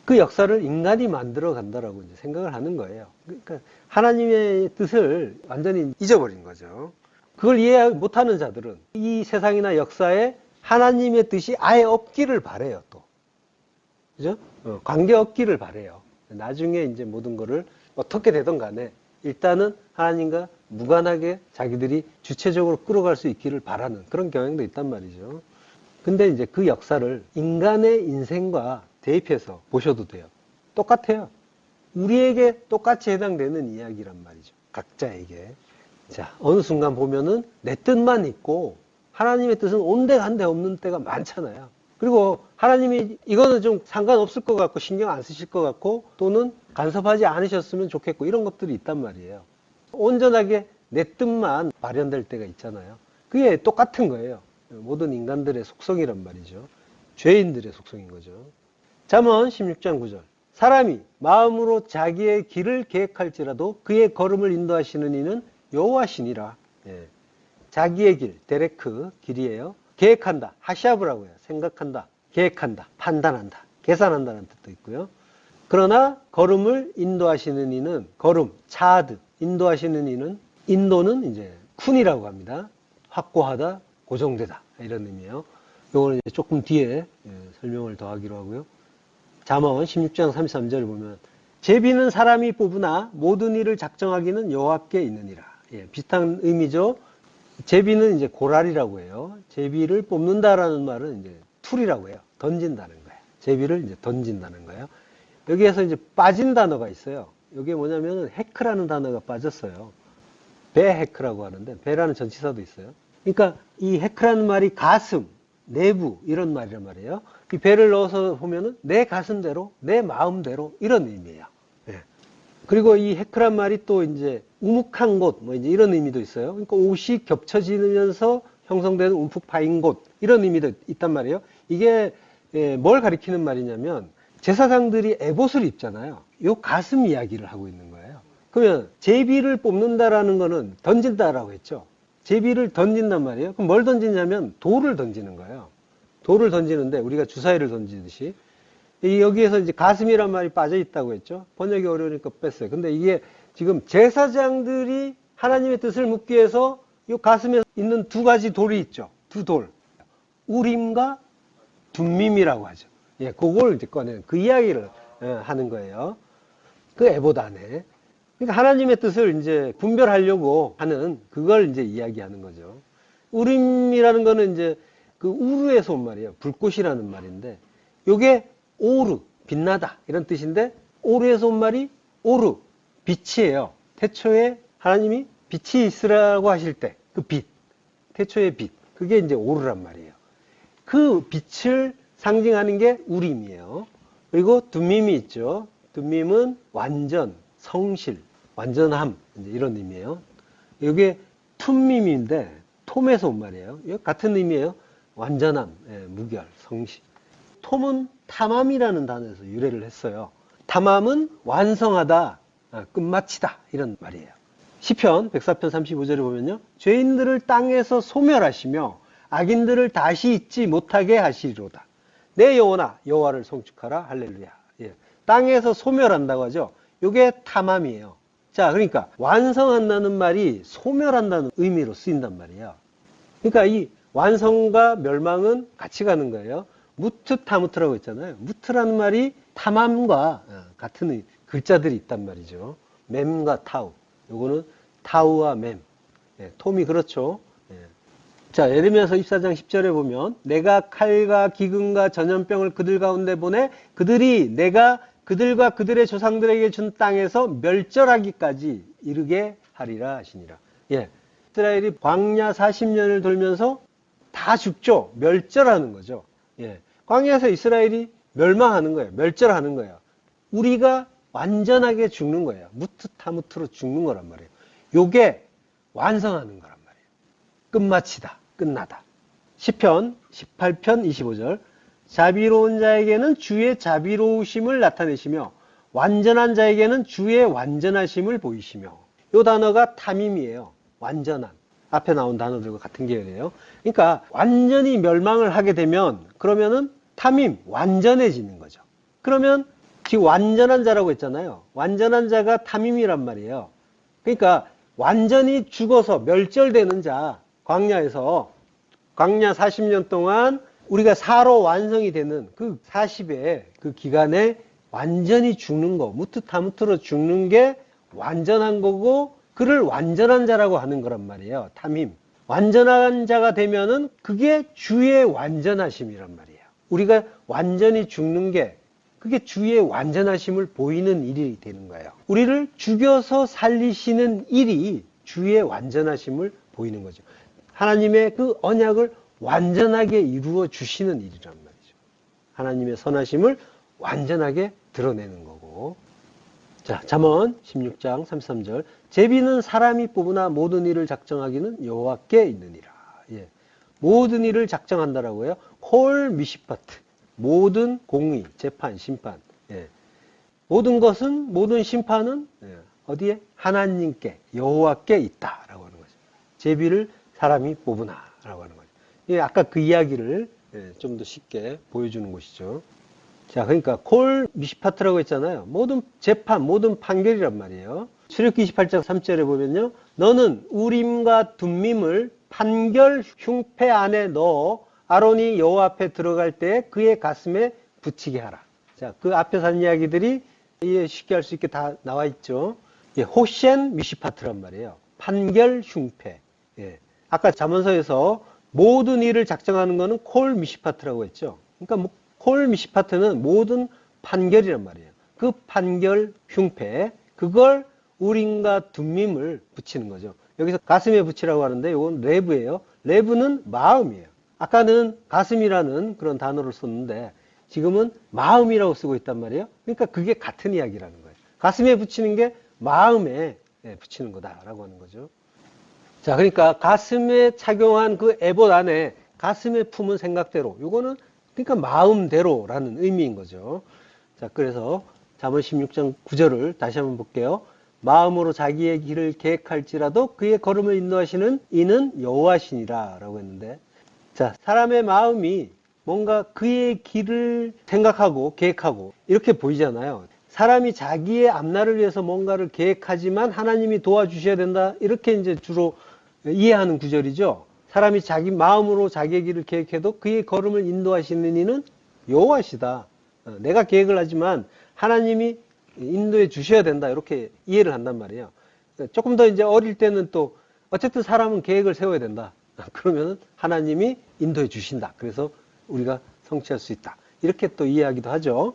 그 역사를 인간이 만들어 간다라고 이제 생각을 하는 거예요. 그러니까 하나님의 뜻을 완전히 잊어버린 거죠. 그걸 이해 못하는 자들은 이 세상이나 역사에 하나님의 뜻이 아예 없기를 바래요, 또. 그죠? 관계 없기를 바래요. 나중에 이제 모든 거를 어떻게 되든 간에 일단은 하나님과 무관하게 자기들이 주체적으로 끌어갈 수 있기를 바라는 그런 경향도 있단 말이죠. 근데 이제 그 역사를 인간의 인생과 대입해서 보셔도 돼요. 똑같아요. 우리에게 똑같이 해당되는 이야기란 말이죠. 각자에게. 자, 어느 순간 보면은 내 뜻만 있고 하나님의 뜻은 온데간데 없는 때가 많잖아요. 그리고 하나님이 이거는 좀 상관없을 것 같고 신경 안 쓰실 것 같고 또는 간섭하지 않으셨으면 좋겠고 이런 것들이 있단 말이에요. 온전하게 내 뜻만 발현될 때가 있잖아요. 그게 똑같은 거예요. 모든 인간들의 속성이란 말이죠. 죄인들의 속성인 거죠. 잠언 16장 9절. 사람이 마음으로 자기의 길을 계획할지라도 그의 걸음을 인도하시는 이는 여호와시니라. 예. 자기의 길, 데레크, 길이에요. 계획한다. 하샤브라고 해요. 생각한다, 계획한다, 판단한다, 계산한다는 뜻도 있고요. 그러나 걸음을 인도하시는 이는 걸음, 차드, 인도하시는 이는 인도는 이제 쿤이라고 합니다. 확고하다, 고정되다 이런 의미예요. 이거는 이제 조금 뒤에 설명을 더 하기로 하고요. 잠언 16장 33절을 보면 제비는 사람이 뽑으나 모든 일을 작정하기는 여호와께 있느니라. 예, 비슷한 의미죠. 제비는 이제 고랄이라고 해요. 제비를 뽑는다라는 말은 이제 툴이라고 해요. 던진다는 거예요. 제비를 이제 던진다는 거예요. 여기에서 이제 빠진 단어가 있어요. 이게 뭐냐면은 헤크라는 단어가 빠졌어요. 배 헤크라고 하는데 배라는 전치사도 있어요. 그러니까 이 헤크라는 말이 가슴, 내부 이런 말이란 말이에요. 이 배를 넣어서 보면은 내 가슴대로, 내 마음대로 이런 의미예요. 예. 그리고 이 헤크란 말이 또 이제 우묵한 곳, 뭐 이제 이런 의미도 있어요. 그러니까 옷이 겹쳐지면서 형성되는 움푹 파인 곳 이런 의미도 있단 말이에요. 이게 뭘 가리키는 말이냐면 제사장들이 에봇을 입잖아요. 요 가슴 이야기를 하고 있는 거예요. 그러면 제비를 뽑는다라는 거는 던진다라고 했죠. 제비를 던진단 말이에요. 그럼 뭘 던지냐면 돌을 던지는 거예요. 돌을 던지는데 우리가 주사위를 던지듯이 여기에서 이제 가슴이란 말이 빠져 있다고 했죠. 번역이 어려우니까 뺐어요. 근데 이게 지금 제사장들이 하나님의 뜻을 묻기 위해서 이 가슴에 있는 두 가지 돌이 있죠. 두 돌. 우림과 둠밈이라고 하죠. 예, 그걸 이제 꺼내는 그 이야기를 하는 거예요. 그 에봇 안에. 그러니까 하나님의 뜻을 이제 분별하려고 하는 그걸 이제 이야기하는 거죠. 우림이라는 거는 이제 그 우르에서 온 말이에요. 불꽃이라는 말인데, 요게 오르, 빛나다 이런 뜻인데, 오르에서 온 말이 오르, 빛이에요. 태초에 하나님이 빛이 있으라고 하실 때, 그 빛, 태초의 빛, 그게 이제 오르란 말이에요. 그 빛을 상징하는 게 우림이에요. 그리고 둠밈이 있죠. 둠밈은 완전, 성실, 완전함 이제 이런 의미예요. 이게 툼밈인데 톰에서 온 말이에요. 같은 의미예요. 완전함, 무결, 성실. 톰은 탐함이라는 단어에서 유래를 했어요. 탐함은 완성하다, 끝마치다 이런 말이에요. 시편 104편 35절에 보면요. 죄인들을 땅에서 소멸하시며 악인들을 다시 잊지 못하게 하시리로다. 내 영혼아 여호와를 송축하라. 할렐루야. 예. 땅에서 소멸한다고 하죠. 이게 탐함이에요. 자, 그러니까 완성한다는 말이 소멸한다는 의미로 쓰인단 말이에요. 그러니까 이 완성과 멸망은 같이 가는 거예요. 무트 타무트라고 했잖아요. 무트라는 말이 탐함과 같은 글자들이 있단 말이죠. mem과 타우. 요거는 타우와 mem. 예, 톰이 그렇죠. 예. 자, 예레미야서 24장 10절에 보면 내가 칼과 기근과 전염병을 그들 가운데 보내 그들이 내가 그들과 그들의 조상들에게 준 땅에서 멸절하기까지 이르게 하리라 하시니라. 예. 이스라엘이 광야 40년을 돌면서 다 죽죠. 멸절하는 거죠. 예. 광야에서 이스라엘이 멸망하는 거예요. 멸절하는 거예요. 우리가 완전하게 죽는 거예요. 무트타무트로 죽는 거란 말이에요. 요게 완성하는 거란 말이에요. 끝마치다. 끝나다. 시편 18편 25절 자비로운 자에게는 주의 자비로우심을 나타내시며 완전한 자에게는 주의 완전하심을 보이시며 이 단어가 탐임이에요. 완전한. 앞에 나온 단어들과 같은 계열이에요. 그러니까 완전히 멸망을 하게 되면 그러면은 탐임, 완전해지는 거죠. 그러면 지금 완전한 자라고 했잖아요. 완전한 자가 탐임이란 말이에요. 그러니까 완전히 죽어서 멸절되는 자, 광야에서 광야 40년 동안 우리가 사로 완성이 되는 그 40의 그 기간에 완전히 죽는 거, 무트타무트로 죽는 게 완전한 거고 그를 완전한 자라고 하는 거란 말이에요. 탐임. 완전한 자가 되면은 그게 주의 완전하심이란 말이에요. 우리가 완전히 죽는 게 그게 주의 완전하심을 보이는 일이 되는 거예요. 우리를 죽여서 살리시는 일이 주의 완전하심을 보이는 거죠. 하나님의 그 언약을 완전하게 이루어 주시는 일이란 말이죠. 하나님의 선하심을 완전하게 드러내는 거고. 자, 잠언 16장 33절 제비는 사람이 뽑으나 모든 일을 작정하기는 여호와께 있느니라. 예. 모든 일을 작정한다라고 해요. 콜 미시파트 모든 공의, 재판, 심판. 예. 모든 것은 모든 심판은 어디에? 하나님께 여호와께 있다라고 하는 거죠. 제비를 사람이 뽑으나라고 하는 거죠. 예, 아까 그 이야기를 좀 더 쉽게 보여주는 것이죠. 자, 그러니까 콜 미시파트라고 했잖아요. 모든 재판, 모든 판결이란 말이에요. 출애굽기 28장 3절에 보면요. 너는 우림과 둠밈을 판결 흉패 안에 넣어 아론이 여호와 앞에 들어갈 때 그의 가슴에 붙이게 하라. 자, 그 앞에서 한 이야기들이 이해 쉽게 할 수 있게 다 나와 있죠. 예, 호셴 미시파트란 말이에요. 판결 흉패. 예. 아까 잠언서에서 모든 일을 작정하는 것은 콜 미시파트라고 했죠. 그러니까 뭐 콜 미시파트는 모든 판결이란 말이에요. 그 판결 흉패, 그걸 우림과 둠밈을 붙이는 거죠. 여기서 가슴에 붙이라고 하는데 이건 레브예요. 레브는 마음이에요. 아까는 가슴이라는 그런 단어를 썼는데 지금은 마음이라고 쓰고 있단 말이에요. 그러니까 그게 같은 이야기라는 거예요. 가슴에 붙이는 게 마음에 붙이는 거다라고 하는 거죠. 자, 그러니까 가슴에 착용한 그 에봇 안에 가슴에 품은 생각대로, 요거는 그러니까 마음대로라는 의미인 거죠. 자, 그래서 잠언 16장 9절을 다시 한번 볼게요. 마음으로 자기의 길을 계획할지라도 그의 걸음을 인도하시는 이는 여호와시니라 라고 했는데, 자, 사람의 마음이 뭔가 그의 길을 생각하고 계획하고 이렇게 보이잖아요. 사람이 자기의 앞날을 위해서 뭔가를 계획하지만 하나님이 도와주셔야 된다, 이렇게 이제 주로 이해하는 구절이죠. 사람이 자기 마음으로 자기의 길을 계획해도 그의 걸음을 인도하시는 이는 여호와시다. 내가 계획을 하지만 하나님이 인도해 주셔야 된다, 이렇게 이해를 한단 말이에요. 조금 더 이제 어릴 때는 또 어쨌든 사람은 계획을 세워야 된다. 그러면 하나님이 인도해 주신다. 그래서 우리가 성취할 수 있다. 이렇게 또 이해하기도 하죠.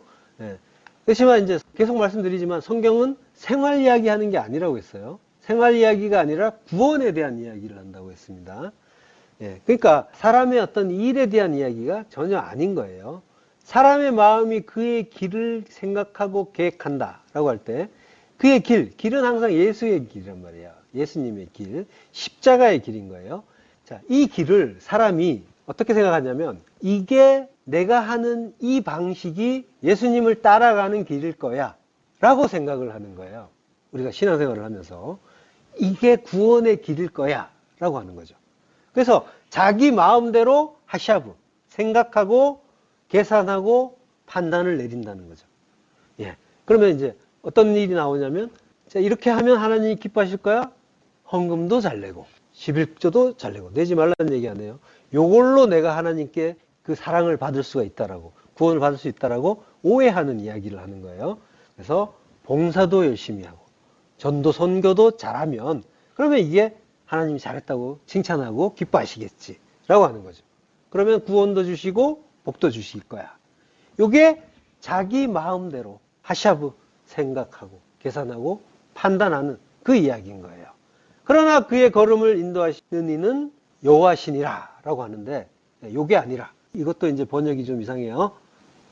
그렇지만 이제 계속 말씀드리지만 성경은 생활 이야기 하는 게 아니라고 했어요. 생활 이야기가 아니라 구원에 대한 이야기를 한다고 했습니다. 그러니까 사람의 어떤 일에 대한 이야기가 전혀 아닌 거예요. 사람의 마음이 그의 길을 생각하고 계획한다라고 할 때 그의 길은 항상 예수의 길이란 말이에요. 예수님의 길, 십자가의 길인 거예요. 자, 이 길을 사람이 어떻게 생각하냐면 이게 내가 하는 이 방식이 예수님을 따라가는 길일 거야 라고 생각을 하는 거예요. 우리가 신앙생활을 하면서 이게 구원의 길일 거야 라고 하는 거죠. 그래서 자기 마음대로 하샤브, 생각하고 계산하고 판단을 내린다는 거죠. 예. 그러면 이제 어떤 일이 나오냐면, 자, 이렇게 하면 하나님이 기뻐하실 거야? 헌금도 잘 내고, 11조도 잘 내고, 내지 말라는 얘기 안 해요. 요걸로 내가 하나님께 그 사랑을 받을 수가 있다라고, 구원을 받을 수 있다라고 오해하는 이야기를 하는 거예요. 그래서 봉사도 열심히 하고, 전도 선교도 잘하면, 그러면 이게 하나님이 잘했다고 칭찬하고 기뻐하시겠지 라고 하는 거죠. 그러면 구원도 주시고 복도 주실 거야. 이게 자기 마음대로 하샤브 생각하고 계산하고 판단하는 그 이야기인 거예요. 그러나 그의 걸음을 인도하시는 이는 여호와시니라 라고 하는데, 이게 아니라, 이것도 이제 번역이 좀 이상해요.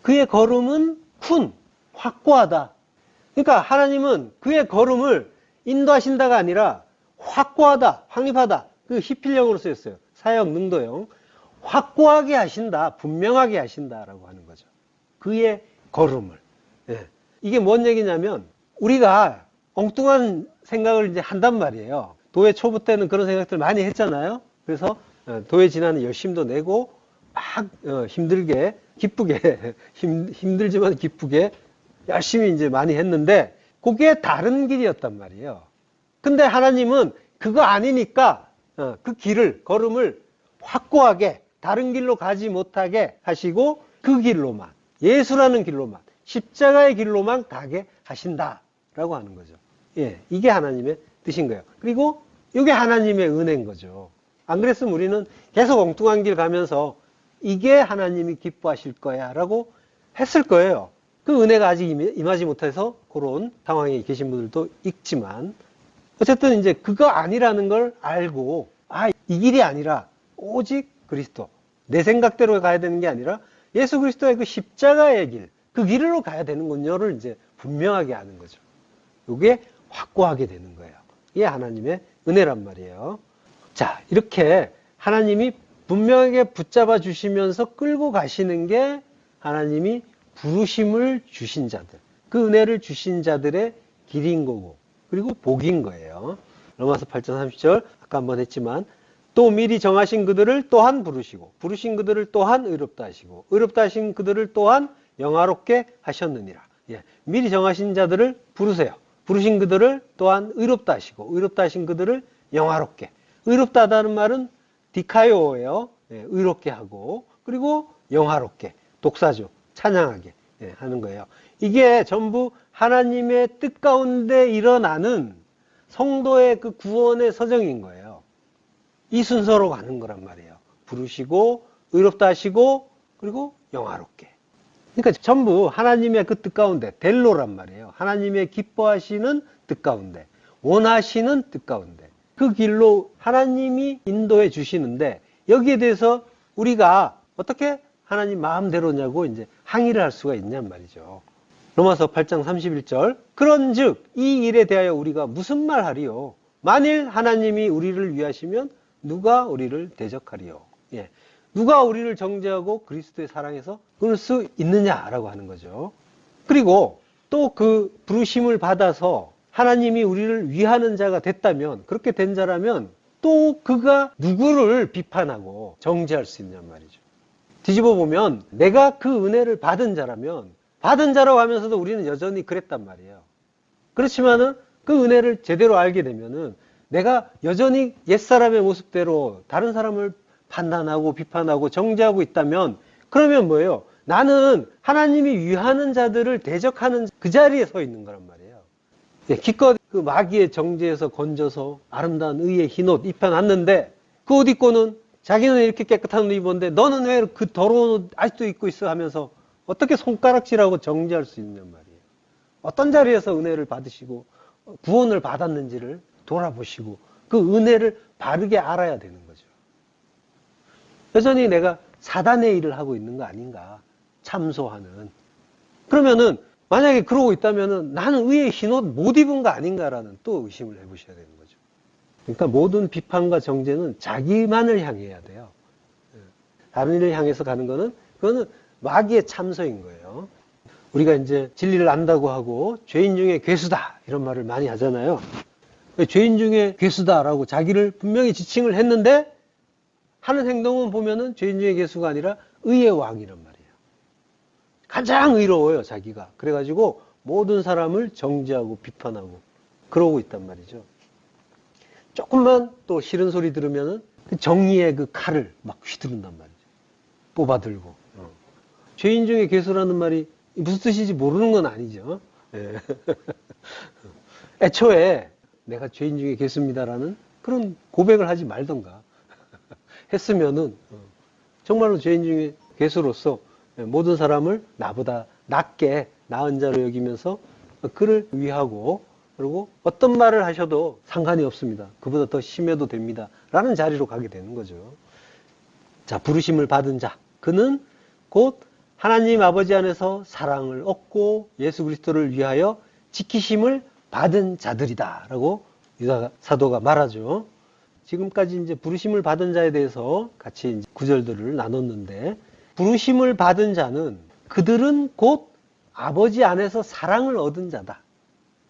그의 걸음은 확고하다. 그러니까 하나님은 그의 걸음을 인도하신다가 아니라 확고하다, 확립하다. 그 히필형으로 쓰였어요. 사역, 능도형. 확고하게 하신다, 분명하게 하신다라고 하는 거죠. 그의 걸음을. 이게 뭔 얘기냐면 우리가 엉뚱한 생각을 이제 한단 말이에요. 도회 초보 때는 그런 생각들 많이 했잖아요. 그래서 도회 지나는 열심도 내고 막 힘들게, 기쁘게, 힘들지만 기쁘게 열심히 이제 많이 했는데 그게 다른 길이었단 말이에요. 근데 하나님은 그거 아니니까 그 길을, 걸음을 확고하게 다른 길로 가지 못하게 하시고 그 길로만, 예수라는 길로만, 십자가의 길로만 가게 하신다라고 하는 거죠. 예, 이게 하나님의 뜻인 거예요. 그리고 이게 하나님의 은혜인 거죠. 안 그랬으면 우리는 계속 엉뚱한 길 가면서 이게 하나님이 기뻐하실 거야 라고 했을 거예요. 그 은혜가 아직 임하지 못해서 그런 상황에 계신 분들도 있지만, 어쨌든 이제 그거 아니라는 걸 알고, 이 길이 아니라 오직 그리스도, 내 생각대로 가야 되는 게 아니라 예수 그리스도의 그 십자가의 길, 그 길로 가야 되는군요를 이제 분명하게 하는 거죠. 이게 확고하게 되는 거예요. 이게 하나님의 은혜란 말이에요. 자, 이렇게 하나님이 분명하게 붙잡아 주시면서 끌고 가시는 게 하나님이 부르심을 주신 자들, 그 은혜를 주신 자들의 길인 거고, 그리고 복인 거예요. 로마서 8장 30절 아까 한번 했지만, 또 미리 정하신 그들을 또한 부르시고 부르신 그들을 또한 의롭다 하시고 의롭다 하신 그들을 또한 영화롭게 하셨느니라. 예, 미리 정하신 자들을 부르세요. 부르신 그들을 또한 의롭다 하시고 의롭다 하신 그들을 영화롭게. 의롭다 하다는 말은 디카요예요. 예, 의롭게 하고 그리고 영화롭게, 독사죠. 찬양하게 하는 거예요. 이게 전부 하나님의 뜻 가운데 일어나는 성도의 그 구원의 서정인 거예요. 이 순서로 가는 거란 말이에요. 부르시고 의롭다 하시고 그리고 영화롭게. 그러니까 전부 하나님의 그 뜻 가운데 델로란 말이에요. 하나님의 기뻐하시는 뜻 가운데, 원하시는 뜻 가운데 그 길로 하나님이 인도해 주시는데 여기에 대해서 우리가 어떻게 하나님 마음대로냐고 이제 항의를 할 수가 있냔 말이죠. 로마서 8장 31절. 그런즉 이 일에 대하여 우리가 무슨 말 하리요? 만일 하나님이 우리를 위하시면 누가 우리를 대적하리요? 예. 누가 우리를 정죄하고 그리스도의 사랑에서 끊을 수 있느냐라고 하는 거죠. 그리고 또 그 부르심을 받아서 하나님이 우리를 위하는 자가 됐다면, 그렇게 된 자라면 또 그가 누구를 비판하고 정죄할 수 있냔 말이죠. 뒤집어 보면 내가 그 은혜를 받은 자라면 받은 자라고 하면서도 우리는 여전히 그랬단 말이에요. 그렇지만은 그 은혜를 제대로 알게 되면은 내가 여전히 옛사람의 모습대로 다른 사람을 판단하고 비판하고 정죄하고 있다면 그러면 뭐예요? 나는 하나님이 위하는 자들을 대적하는 그 자리에 서 있는 거란 말이에요. 기껏 그 마귀의 정죄에서 건져서 아름다운 의의 흰옷 입혀놨는데 그 옷 입고는 자기는 이렇게 깨끗한 옷 입었는데 너는 왜 그 더러운 옷 아직도 입고 있어 하면서 어떻게 손가락질하고 정죄할 수 있냔 말이에요. 어떤 자리에서 은혜를 받으시고 구원을 받았는지를 돌아보시고 그 은혜를 바르게 알아야 되는 거죠. 여전히 내가 사단의 일을 하고 있는 거 아닌가, 참소하는. 그러면은 만약에 그러고 있다면은 나는 의의 흰옷 못 입은 거 아닌가라는 또 의심을 해보셔야 되는 거죠. 그러니까 모든 비판과 정죄는 자기만을 향해야 돼요. 다른 일을 향해서 가는 거는 그거는 마귀의 참소인 거예요. 우리가 이제 진리를 안다고 하고 죄인 중에 괴수다 이런 말을 많이 하잖아요. 죄인 중에 괴수다라고 자기를 분명히 지칭을 했는데 하는 행동은 보면은 죄인 중에 괴수가 아니라 의의 왕이란 말이에요. 가장 의로워요, 자기가. 그래가지고 모든 사람을 정죄하고 비판하고 그러고 있단 말이죠. 조금만 또 싫은 소리 들으면은 정의의 그 칼을 막 휘두른단 말이죠. 뽑아들고. 죄인 중에 괴수라는 말이 무슨 뜻인지 모르는 건 아니죠. 예. 애초에 내가 죄인 중에 괴수입니다라는 그런 고백을 하지 말던가 했으면은 정말로 죄인 중에 괴수로서 모든 사람을 나보다 낮게 나은 자로 여기면서 그를 위하고 그리고 어떤 말을 하셔도 상관이 없습니다. 그보다 더 심해도 됩니다. 라는 자리로 가게 되는 거죠. 자, 부르심을 받은 자. 그는 곧 하나님 아버지 안에서 사랑을 얻고 예수 그리스도를 위하여 지키심을 받은 자들이다. 라고 유다 사도가 말하죠. 지금까지 이제 부르심을 받은 자에 대해서 같이 이제 구절들을 나눴는데, 부르심을 받은 자는 그들은 곧 아버지 안에서 사랑을 얻은 자다.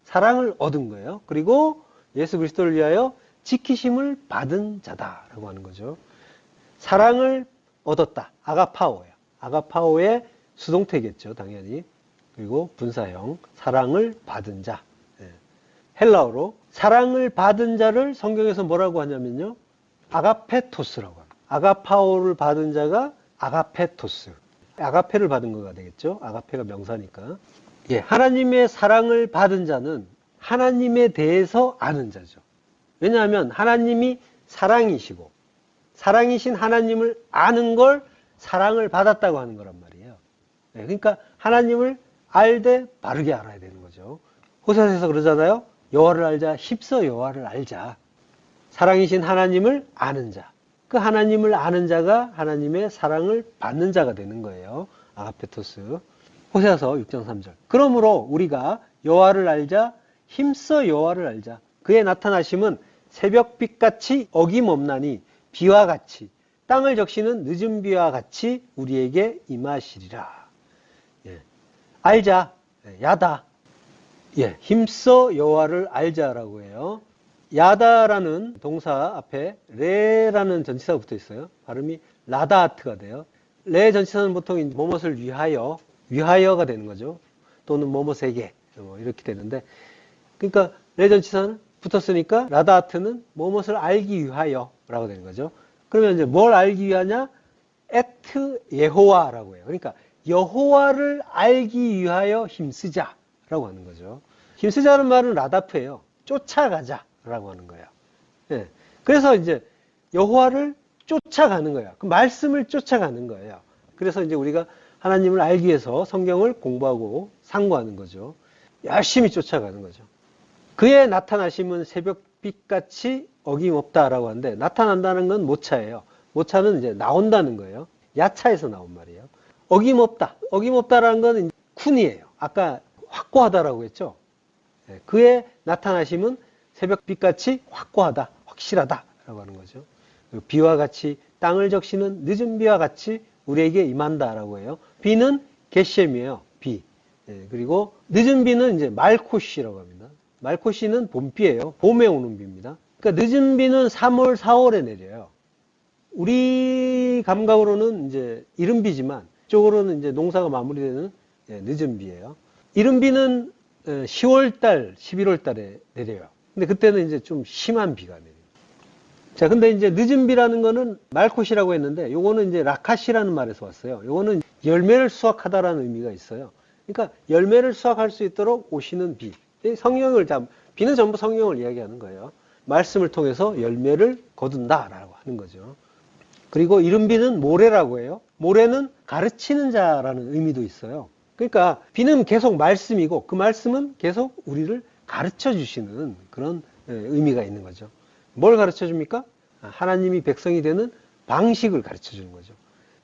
사랑을 얻은 거예요. 그리고 예수 그리스도를 위하여 지키심을 받은 자다라고 하는 거죠. 사랑을 얻었다. 아가파오예요. 아가파오의 수동태겠죠, 당연히. 그리고 분사형. 사랑을 받은 자. 헬라어로 사랑을 받은 자를 성경에서 뭐라고 하냐면요, 아가페토스라고 합니다. 아가파오를 받은 자가 아가페토스. 아가페를 받은 거가 되겠죠. 아가페가 명사니까. 예, 하나님의 사랑을 받은 자는 하나님에 대해서 아는 자죠. 왜냐하면 하나님이 사랑이시고 사랑이신 하나님을 아는 걸 사랑을 받았다고 하는 거란 말이에요. 예, 그러니까 하나님을 알되 바르게 알아야 되는 거죠. 호세아서에서 그러잖아요. 여호와를 알자, 휩써 여호와를 알자. 사랑이신 하나님을 아는 자. 그 하나님을 아는 자가 하나님의 사랑을 받는 자가 되는 거예요. 아가페토스. 호세아서 6장 3절. 그러므로 우리가 여호와를 알자, 힘써 여호와를 알자. 그의 나타나심은 새벽빛같이 어김없나니 비와 같이 땅을 적시는 늦은 비와 같이 우리에게 임하시리라. 예. 알자, 야다. 예. 힘써 여호와를 알자라고 해요. 야다라는 동사 앞에 레라는 전치사가 붙어 있어요. 발음이 라다아트가 돼요. 레 전치사는 보통 뭐뭇을 위하여가 되는 거죠. 또는 뭐뭇에게 이렇게 되는데, 그러니까 레 전치사는 붙었으니까 라다아트는 뭐뭇을 알기 위하여라고 되는 거죠. 그러면 이제 뭘 알기 위하냐? 액트 예호와라고 해요. 그러니까 여호와를 알기 위하여 힘쓰자라고 하는 거죠. 힘쓰자는 말은 라다프예요. 쫓아가자라고 하는 거예요. 예. 그래서 이제 여호와를 쫓아가는 거예요. 그 말씀을 쫓아가는 거예요. 그래서 이제 우리가 하나님을 알기 위해서 성경을 공부하고 상고하는 거죠. 열심히 쫓아가는 거죠. 그의 나타나심은 새벽빛같이 어김없다라고 하는데, 나타난다는 건 모차예요. 모차는 이제 나온다는 거예요. 야차에서 나온 말이에요. 어김없다. 어김없다라는 건 쿤이에요. 아까 확고하다라고 했죠. 그의 나타나심은 새벽빛같이 확고하다, 확실하다라고 하는 거죠. 비와 같이 땅을 적시는 늦은 비와 같이 우리에게 임한다라고 해요. 비는 게셈이에요. 비. 그리고 늦은 비는 이제 말코시라고 합니다. 말코시는 봄비예요. 봄에 오는 비입니다. 그러니까 늦은 비는 3월, 4월에 내려요. 우리 감각으로는 이제 이른 비지만 이쪽으로는 이제 농사가 마무리되는 늦은 비예요. 이른 비는 10월 달, 11월 달에 내려요. 근데 그때는 이제 좀 심한 비가 내려요. 자, 근데 이제 늦은 비라는 거는 말콧이라고 했는데, 요거는 이제 라카시라는 말에서 왔어요. 요거는 열매를 수확하다라는 의미가 있어요. 그러니까 열매를 수확할 수 있도록 오시는 비. 비는 전부 성령을 이야기하는 거예요. 말씀을 통해서 열매를 거둔다라고 하는 거죠. 그리고 이른 비는 모래라고 해요. 모래는 가르치는 자라는 의미도 있어요. 그러니까 비는 계속 말씀이고, 그 말씀은 계속 우리를 가르쳐 주시는 그런 의미가 있는 거죠. 뭘 가르쳐 줍니까? 하나님이 백성이 되는 방식을 가르쳐 주는 거죠.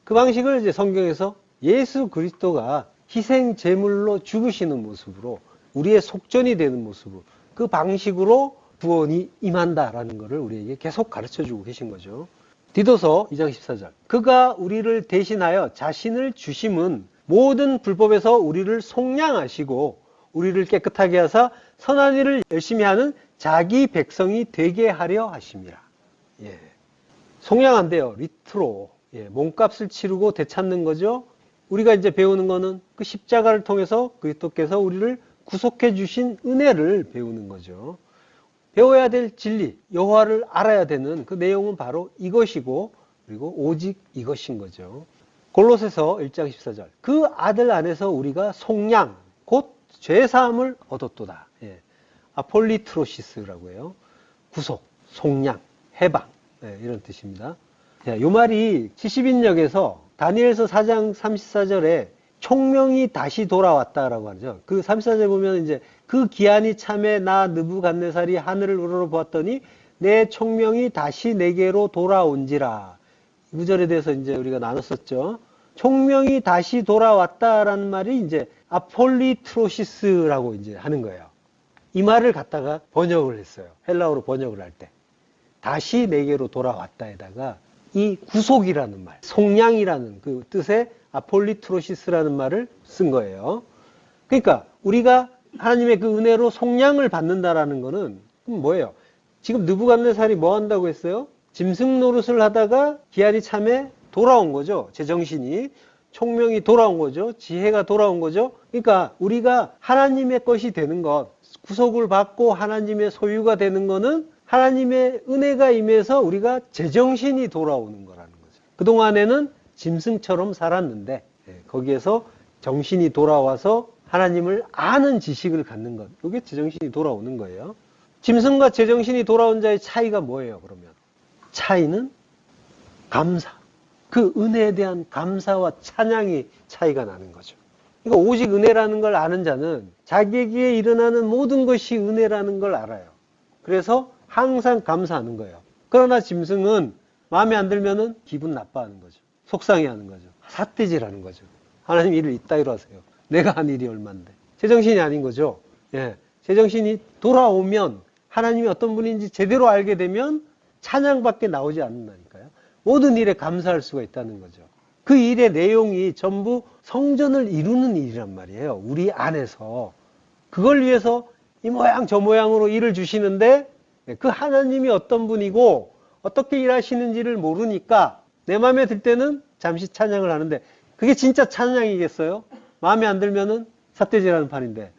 그 방식을 이제 성경에서 예수 그리스도가 희생 제물로 죽으시는 모습으로, 우리의 속전이 되는 모습으로, 그 방식으로 구원이 임한다라는 것을 우리에게 계속 가르쳐 주고 계신 거죠. 디도서 2장 14절. 그가 우리를 대신하여 자신을 주심은 모든 불법에서 우리를 속량하시고 우리를 깨끗하게 하사 선한 일을 열심히 하는 자기 백성이 되게 하려 하심이라. 예. 속량한대요. 리트로. 예. 몸값을 치르고 되찾는 거죠. 우리가 이제 배우는 거는 그 십자가를 통해서 그리스도께서 우리를 구속해 주신 은혜를 배우는 거죠. 배워야 될 진리, 여호와를 알아야 되는 그 내용은 바로 이것이고, 그리고 오직 이것인 거죠. 골로새서 1장 14절. 그 아들 안에서 우리가 속량, 곧 죄사함을 얻었도다. 예. 아폴리트로시스라고 해요. 구속, 속량, 해방, 이런 뜻입니다. 이 말이 70인역에서 다니엘서 4장 34절에 총명이 다시 돌아왔다라고 하죠. 그 34절 보면 이제 그 기한이 참에 나 느부갓네살이 하늘을 우러러보았더니 내 총명이 다시 내게로 돌아온지라. 이 구절에 대해서 이제 우리가 나눴었죠. 총명이 다시 돌아왔다라는 말이 이제 아폴리트로시스라고 이제 하는 거예요. 이 말을 갖다가 번역을 했어요. 헬라어로 번역을 할 때. 다시 내게로 돌아왔다에다가 이 구속이라는 말, 속량이라는 그 뜻의 아폴리트로시스라는 말을 쓴 거예요. 그러니까 우리가 하나님의 그 은혜로 속량을 받는다라는 거는 뭐예요? 지금 느부갓네살이 뭐 한다고 했어요? 짐승 노릇을 하다가 기한이 참에 돌아온 거죠. 제정신이. 총명이 돌아온 거죠. 지혜가 돌아온 거죠. 그러니까 우리가 하나님의 것이 되는 것, 구속을 받고 하나님의 소유가 되는 거는 하나님의 은혜가 임해서 우리가 제정신이 돌아오는 거라는 거죠. 그동안에는 짐승처럼 살았는데 거기에서 정신이 돌아와서 하나님을 아는 지식을 갖는 것. 이게 제정신이 돌아오는 거예요. 짐승과 제정신이 돌아온 자의 차이가 뭐예요, 그러면? 차이는 감사. 그 은혜에 대한 감사와 찬양이 차이가 나는 거죠. 그러니까 오직 은혜라는 걸 아는 자는 자기에게 일어나는 모든 것이 은혜라는 걸 알아요. 그래서 항상 감사하는 거예요. 그러나 짐승은 마음에 안 들면은 기분 나빠하는 거죠. 속상해하는 거죠. 삿대질하는 거죠. 하나님 일을 이따위로 하세요. 내가 한 일이 얼만데. 제정신이 아닌 거죠. 예. 제정신이 돌아오면 하나님이 어떤 분인지 제대로 알게 되면 찬양밖에 나오지 않는다니까요. 모든 일에 감사할 수가 있다는 거죠. 그 일의 내용이 전부 성전을 이루는 일이란 말이에요. 우리 안에서. 그걸 위해서 이 모양 저 모양으로 일을 주시는데 그 하나님이 어떤 분이고 어떻게 일하시는지를 모르니까 내 마음에 들 때는 잠시 찬양을 하는데 그게 진짜 찬양이겠어요? 마음에 안 들면은 삿대질하는 판인데,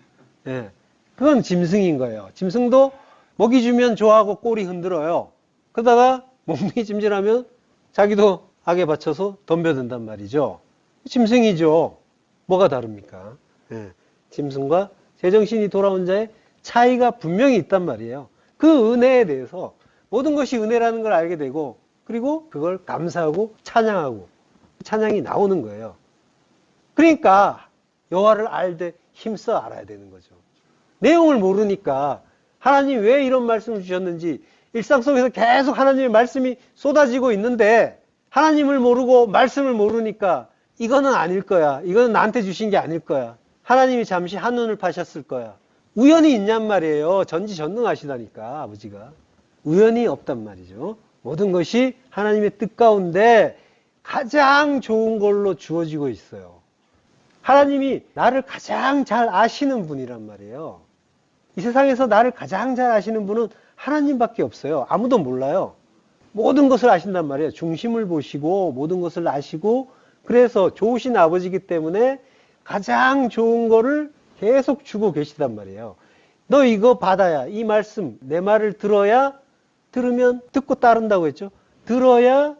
예. 그건 짐승인 거예요. 짐승도 먹이 주면 좋아하고 꼬리 흔들어요. 그러다가 몸이 찜질하면 자기도 악에 받쳐서 덤벼든단 말이죠. 짐승이죠. 뭐가 다릅니까? 예. 짐승과 제정신이 돌아온 자의 차이가 분명히 있단 말이에요. 그 은혜에 대해서 모든 것이 은혜라는 걸 알게 되고 그리고 그걸 감사하고 찬양하고 찬양이 나오는 거예요. 그러니까 여호와를 알되 힘써 알아야 되는 거죠. 내용을 모르니까 하나님 왜 이런 말씀을 주셨는지 일상 속에서 계속 하나님의 말씀이 쏟아지고 있는데 하나님을 모르고 말씀을 모르니까 이거는 아닐 거야. 이거는 나한테 주신 게 아닐 거야. 하나님이 잠시 한눈을 파셨을 거야. 우연이 있냔 말이에요. 전지전능하시다니까 아버지가. 우연이 없단 말이죠. 모든 것이 하나님의 뜻 가운데 가장 좋은 걸로 주어지고 있어요. 하나님이 나를 가장 잘 아시는 분이란 말이에요. 이 세상에서 나를 가장 잘 아시는 분은 하나님밖에 없어요. 아무도 몰라요. 모든 것을 아신단 말이에요. 중심을 보시고 모든 것을 아시고 그래서 좋으신 아버지이기 때문에 가장 좋은 거를 계속 주고 계시단 말이에요. 너 이거 받아야, 이 말씀, 내 말을 들어야, 들으면 듣고 따른다고 했죠. 들어야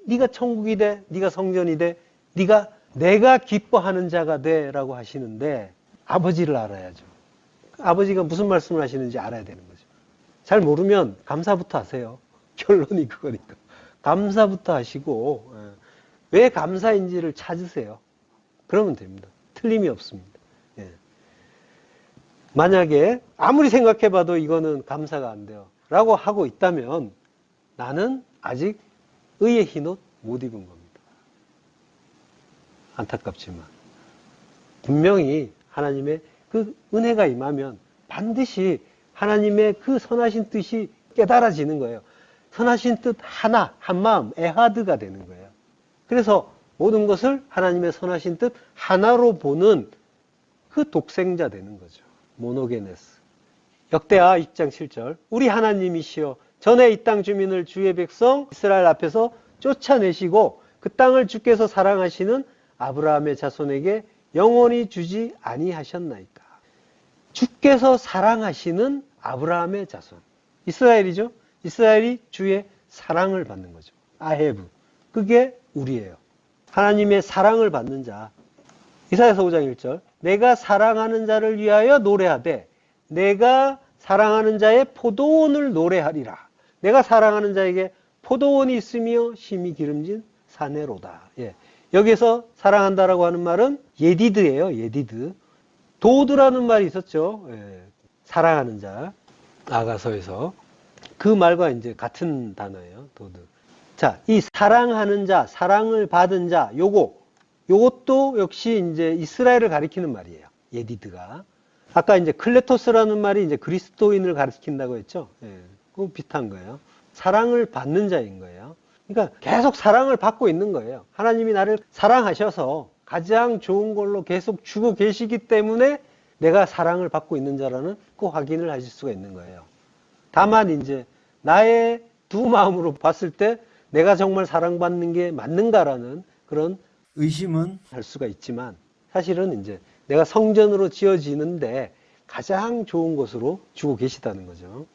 네가 천국이 돼, 네가 성전이 돼, 네가 내가 기뻐하는 자가 돼 라고 하시는데 아버지를 알아야죠. 아버지가 무슨 말씀을 하시는지 알아야 되는 거죠. 잘 모르면 감사부터 하세요. 결론이 그거니까. 감사부터 하시고 왜 감사인지를 찾으세요. 그러면 됩니다. 틀림이 없습니다. 예. 만약에 아무리 생각해봐도 이거는 감사가 안 돼요 라고 하고 있다면 나는 아직 의의 흰옷 못 입은 겁니다. 안타깝지만 분명히 하나님의 그 은혜가 임하면 반드시 하나님의 그 선하신 뜻이 깨달아지는 거예요. 선하신 뜻 하나, 한마음, 에하드가 되는 거예요. 그래서 모든 것을 하나님의 선하신 뜻 하나로 보는 그 독생자 되는 거죠. 모노게네스. 역대하 6장 7절 우리 하나님이시여 전에 이 땅 주민을 주의 백성 이스라엘 앞에서 쫓아내시고 그 땅을 주께서 사랑하시는 아브라함의 자손에게 영원히 주지 아니하셨나이까. 주께서 사랑하시는 아브라함의 자손. 이스라엘이죠. 이스라엘이 주의 사랑을 받는 거죠. 아헤브. 그게 우리예요. 하나님의 사랑을 받는 자. 이사야서 5장 1절 내가 사랑하는 자를 위하여 노래하되 내가 사랑하는 자의 포도원을 노래하리라. 내가 사랑하는 자에게 포도원이 있으며 심히 기름진 사내로다. 예. 여기서 사랑한다라고 하는 말은 예디드예요. 예디드. 도드라는 말이 있었죠. 예. 사랑하는 자. 아가서에서. 그 말과 이제 같은 단어예요. 도드. 자, 이 사랑하는 자, 사랑을 받은 자, 요것도 역시 이제 이스라엘을 가리키는 말이에요. 예디드가. 아까 이제 클레토스라는 말이 이제 그리스도인을 가리킨다고 했죠. 예. 그거 비슷한 거예요. 사랑을 받는 자인 거예요. 그러니까 계속 사랑을 받고 있는 거예요. 하나님이 나를 사랑하셔서 가장 좋은 걸로 계속 주고 계시기 때문에 내가 사랑을 받고 있는 자라는 그 확인을 하실 수가 있는 거예요. 다만 이제 나의 두 마음으로 봤을 때 내가 정말 사랑받는 게 맞는가라는 그런 의심은 할 수가 있지만 사실은 이제 내가 성전으로 지어지는데 가장 좋은 것으로 주고 계시다는 거죠.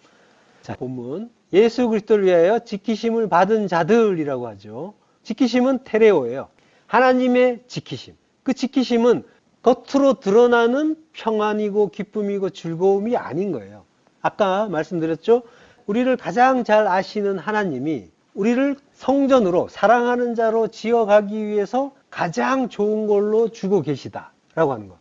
자, 본문 예수 그리스도를 위하여 지키심을 받은 자들이라고 하죠. 지키심은 테레오예요. 하나님의 지키심. 그 지키심은 겉으로 드러나는 평안이고 기쁨이고 즐거움이 아닌 거예요. 아까 말씀드렸죠. 우리를 가장 잘 아시는 하나님이 우리를 성전으로 사랑하는 자로 지어가기 위해서 가장 좋은 걸로 주고 계시다라고 하는 거.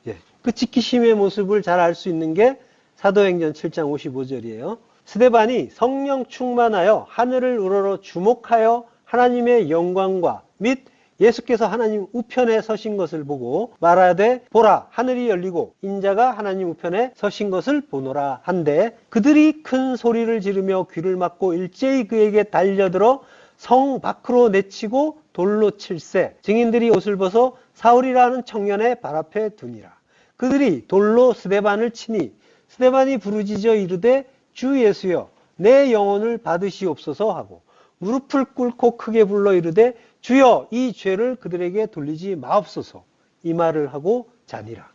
예. 그 지키심의 모습을 잘 알 수 있는 게 사도행전 7장 55절이에요. 스데반이 성령 충만하여 하늘을 우러러 주목하여 하나님의 영광과 및 예수께서 하나님 우편에 서신 것을 보고 말하되 보라 하늘이 열리고 인자가 하나님 우편에 서신 것을 보노라 한데 그들이 큰 소리를 지르며 귀를 막고 일제히 그에게 달려들어 성 밖으로 내치고 돌로 칠세 증인들이 옷을 벗어 사울이라는 청년의 발 앞에 두니라. 그들이 돌로 스데반을 치니 스데반이 부르짖어 이르되 주 예수여 내 영혼을 받으시옵소서 하고 무릎을 꿇고 크게 불러 이르되 주여 이 죄를 그들에게 돌리지 마옵소서 이 말을 하고 자니라.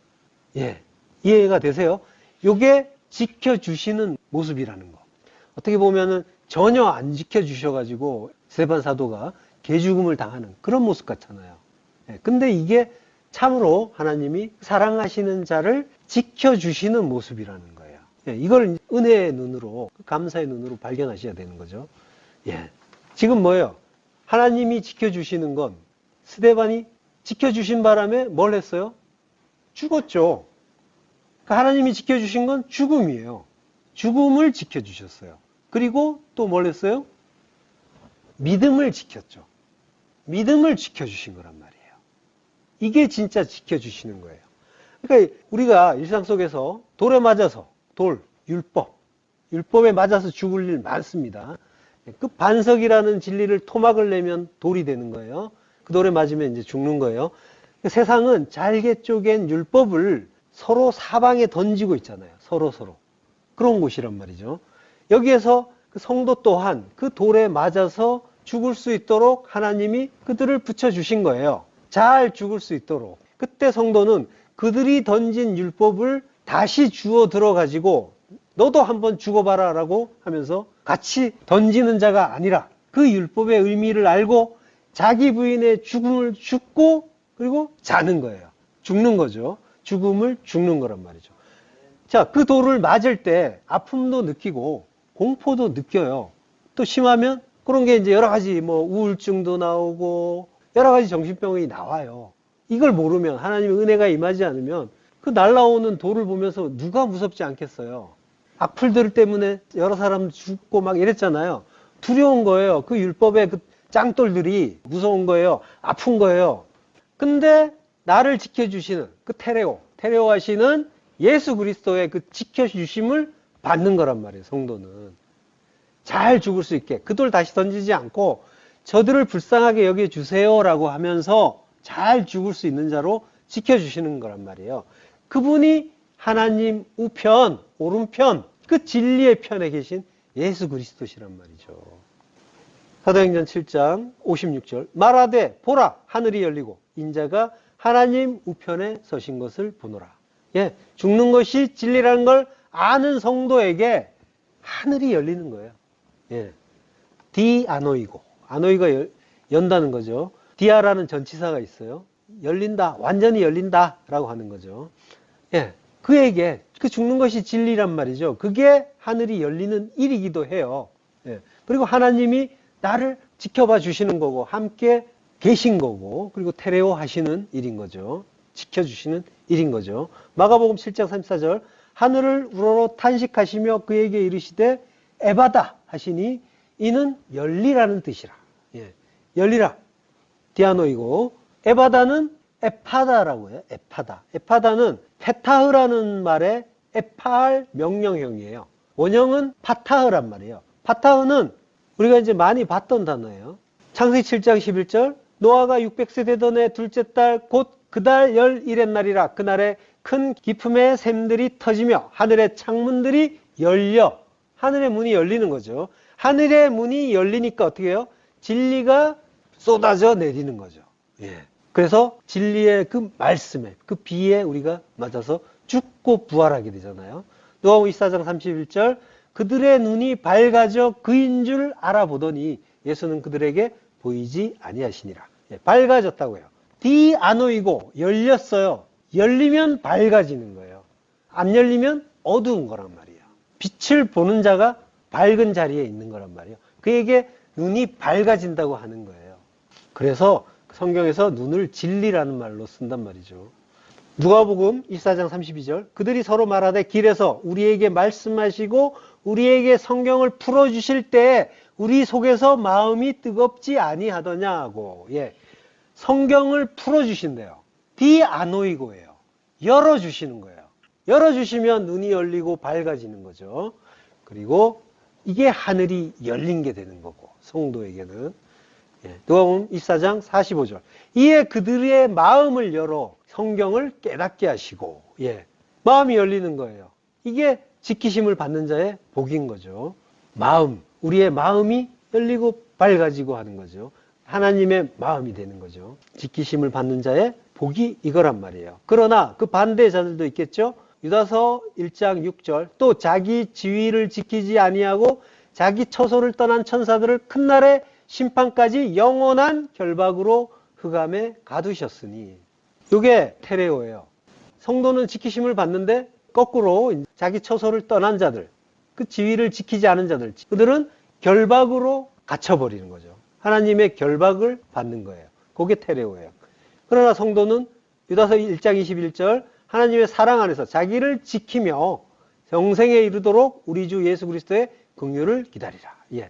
예, 이해가 되세요? 요게 지켜주시는 모습이라는 거. 어떻게 보면은 전혀 안 지켜주셔가지고 스데반 사도가 개죽음을 당하는 그런 모습 같잖아요. 예, 근데 이게 참으로 하나님이 사랑하시는 자를 지켜주시는 모습이라는 거예요. 예, 이걸 은혜의 눈으로, 감사의 눈으로 발견하셔야 되는 거죠. 예, 지금 뭐예요? 하나님이 지켜주시는 건 스데반이 지켜주신 바람에 뭘 했어요? 죽었죠. 그러니까 하나님이 지켜주신 건 죽음이에요. 죽음을 지켜주셨어요. 그리고 또 뭘 했어요? 믿음을 지켰죠. 믿음을 지켜주신 거란 말이에요. 이게 진짜 지켜주시는 거예요. 그러니까 우리가 일상 속에서 돌에 맞아서, 율법에 맞아서 죽을 일 많습니다. 그 반석이라는 진리를 토막을 내면 돌이 되는 거예요. 그 돌에 맞으면 이제 죽는 거예요. 세상은 잘게 쪼갠 율법을 서로 사방에 던지고 있잖아요. 서로. 그런 곳이란 말이죠. 여기에서 그 성도 또한 그 돌에 맞아서 죽을 수 있도록 하나님이 그들을 붙여주신 거예요. 잘 죽을 수 있도록. 그때 성도는 그들이 던진 율법을 다시 주워 들어가지고 너도 한번 죽어봐라 라고 하면서 같이 던지는 자가 아니라 그 율법의 의미를 알고 자기 부인의 죽음을 죽고 그리고 자는 거예요. 죽는 거죠. 죽음을 죽는 거란 말이죠. 자, 그 돌을 맞을 때 아픔도 느끼고 공포도 느껴요. 또 심하면 그런 게 이제 여러 가지 뭐 우울증도 나오고 여러 가지 정신병이 나와요. 이걸 모르면 하나님의 은혜가 임하지 않으면 그 날라오는 돌을 보면서 누가 무섭지 않겠어요. 악플들 때문에 여러 사람 죽고 막 이랬잖아요. 두려운 거예요. 그 율법의 그 짱돌들이 무서운 거예요. 아픈 거예요. 근데 나를 지켜주시는 그 테레오 하시는 예수 그리스도의 그 지켜주심을 받는 거란 말이에요. 성도는 잘 죽을 수 있게 그 돌 다시 던지지 않고 저들을 불쌍하게 여겨주세요 라고 하면서 잘 죽을 수 있는 자로 지켜주시는 거란 말이에요. 그분이 하나님 우편, 오른편, 그 진리의 편에 계신 예수 그리스도시란 말이죠. 사도행전 7장 56절 말하되 보라 하늘이 열리고 인자가 하나님 우편에 서신 것을 보노라. 예, 죽는 것이 진리라는 걸 아는 성도에게 하늘이 열리는 거예요. 예, 디아노이고 아노이가 연다는 거죠. 디아라는 전치사가 있어요. 열린다, 완전히 열린다 라고 하는 거죠. 예, 그에게 그 죽는 것이 진리란 말이죠. 그게 하늘이 열리는 일이기도 해요. 예, 그리고 하나님이 나를 지켜봐 주시는 거고 함께 계신 거고 그리고 테레오 하시는 일인 거죠. 지켜주시는 일인 거죠. 마가복음 7장 34절 하늘을 우러러 탄식하시며 그에게 이르시되 에바다 하시니 이는 열리라는 뜻이라. 예, 열리라. 디아노이고 에바다는 에파다라고 해요. 에파다는 페타흐라는 말의 에파할 명령형이에요. 원형은 파타흐란 말이에요. 파타흐는 우리가 이제 많이 봤던 단어예요. 창세기 7장 11절 노아가 600세 되던 해 둘째 달 곧 그달 11의 날이라 그날에 큰 기품의 샘들이 터지며 하늘의 창문들이 열려 하늘의 문이 열리는 거죠. 하늘의 문이 열리니까 어떻게 해요? 진리가 쏟아져 내리는 거죠. 예. 그래서 진리의 그 말씀에 그 비에 우리가 맞아서 죽고 부활하게 되잖아요. 누가복음 24장 31절 그들의 눈이 밝아져 그인 줄 알아보더니 예수는 그들에게 보이지 아니하시니라. 예, 밝아졌다고요. 디아노이고 열렸어요. 열리면 밝아지는 거예요. 안 열리면 어두운 거란 말이에요. 빛을 보는 자가 밝은 자리에 있는 거란 말이에요. 그에게 눈이 밝아진다고 하는 거예요. 그래서 성경에서 눈을 진리라는 말로 쓴단 말이죠. 누가복음 24장 32절 그들이 서로 말하되 길에서 우리에게 말씀하시고 우리에게 성경을 풀어주실 때 우리 속에서 마음이 뜨겁지 아니하더냐고. 예, 성경을 풀어주신대요. 디아노이고예요. 열어주시는 거예요. 열어주시면 눈이 열리고 밝아지는 거죠. 그리고 이게 하늘이 열린 게 되는 거고 성도에게는. 예, 누가복음 24장 45절 이에 그들의 마음을 열어 성경을 깨닫게 하시고 예, 마음이 열리는 거예요. 이게 지키심을 받는 자의 복인 거죠. 마음, 우리의 마음이 열리고 밝아지고 하는 거죠. 하나님의 마음이 되는 거죠. 지키심을 받는 자의 복이 이거란 말이에요. 그러나 그 반대 자들도 있겠죠. 유다서 1장 6절 또 자기 지위를 지키지 아니하고 자기 처소를 떠난 천사들을 큰 날의 심판까지 영원한 결박으로 흑암에 가두셨으니, 이게 테레오예요. 성도는 지키심을 받는데 거꾸로 자기 처소를 떠난 자들, 그 지위를 지키지 않은 자들, 그들은 결박으로 갇혀버리는 거죠. 하나님의 결박을 받는 거예요. 그게 테레오예요. 그러나 성도는 유다서 1장 21절 하나님의 사랑 안에서 자기를 지키며 영생에 이르도록 우리 주 예수 그리스도의 긍휼을 기다리라. 예.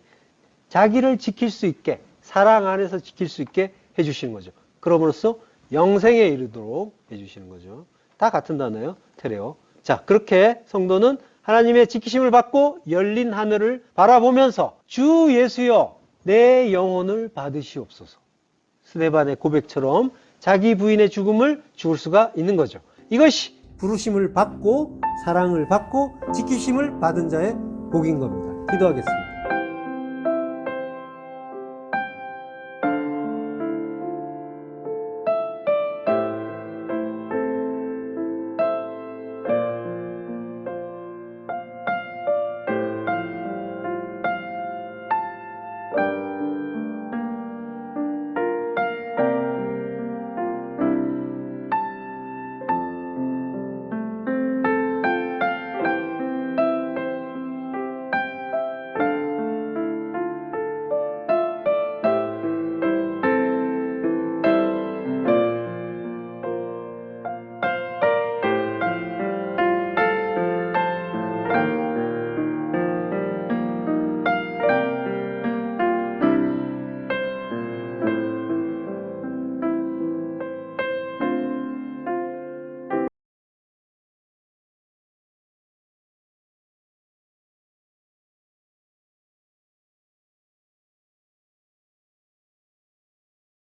자기를 지킬 수 있게, 사랑 안에서 지킬 수 있게 해주시는 거죠. 그럼으로써 영생에 이르도록 해주시는 거죠. 다 같은 단어예요. 테레오. 자, 그렇게 성도는 하나님의 지키심을 받고 열린 하늘을 바라보면서 주 예수여 내 영혼을 받으시옵소서. 스데반의 고백처럼 자기 부인의 죽음을 죽을 수가 있는 거죠. 이것이 부르심을 받고 사랑을 받고 지키심을 받은 자의 복인 겁니다. 기도하겠습니다.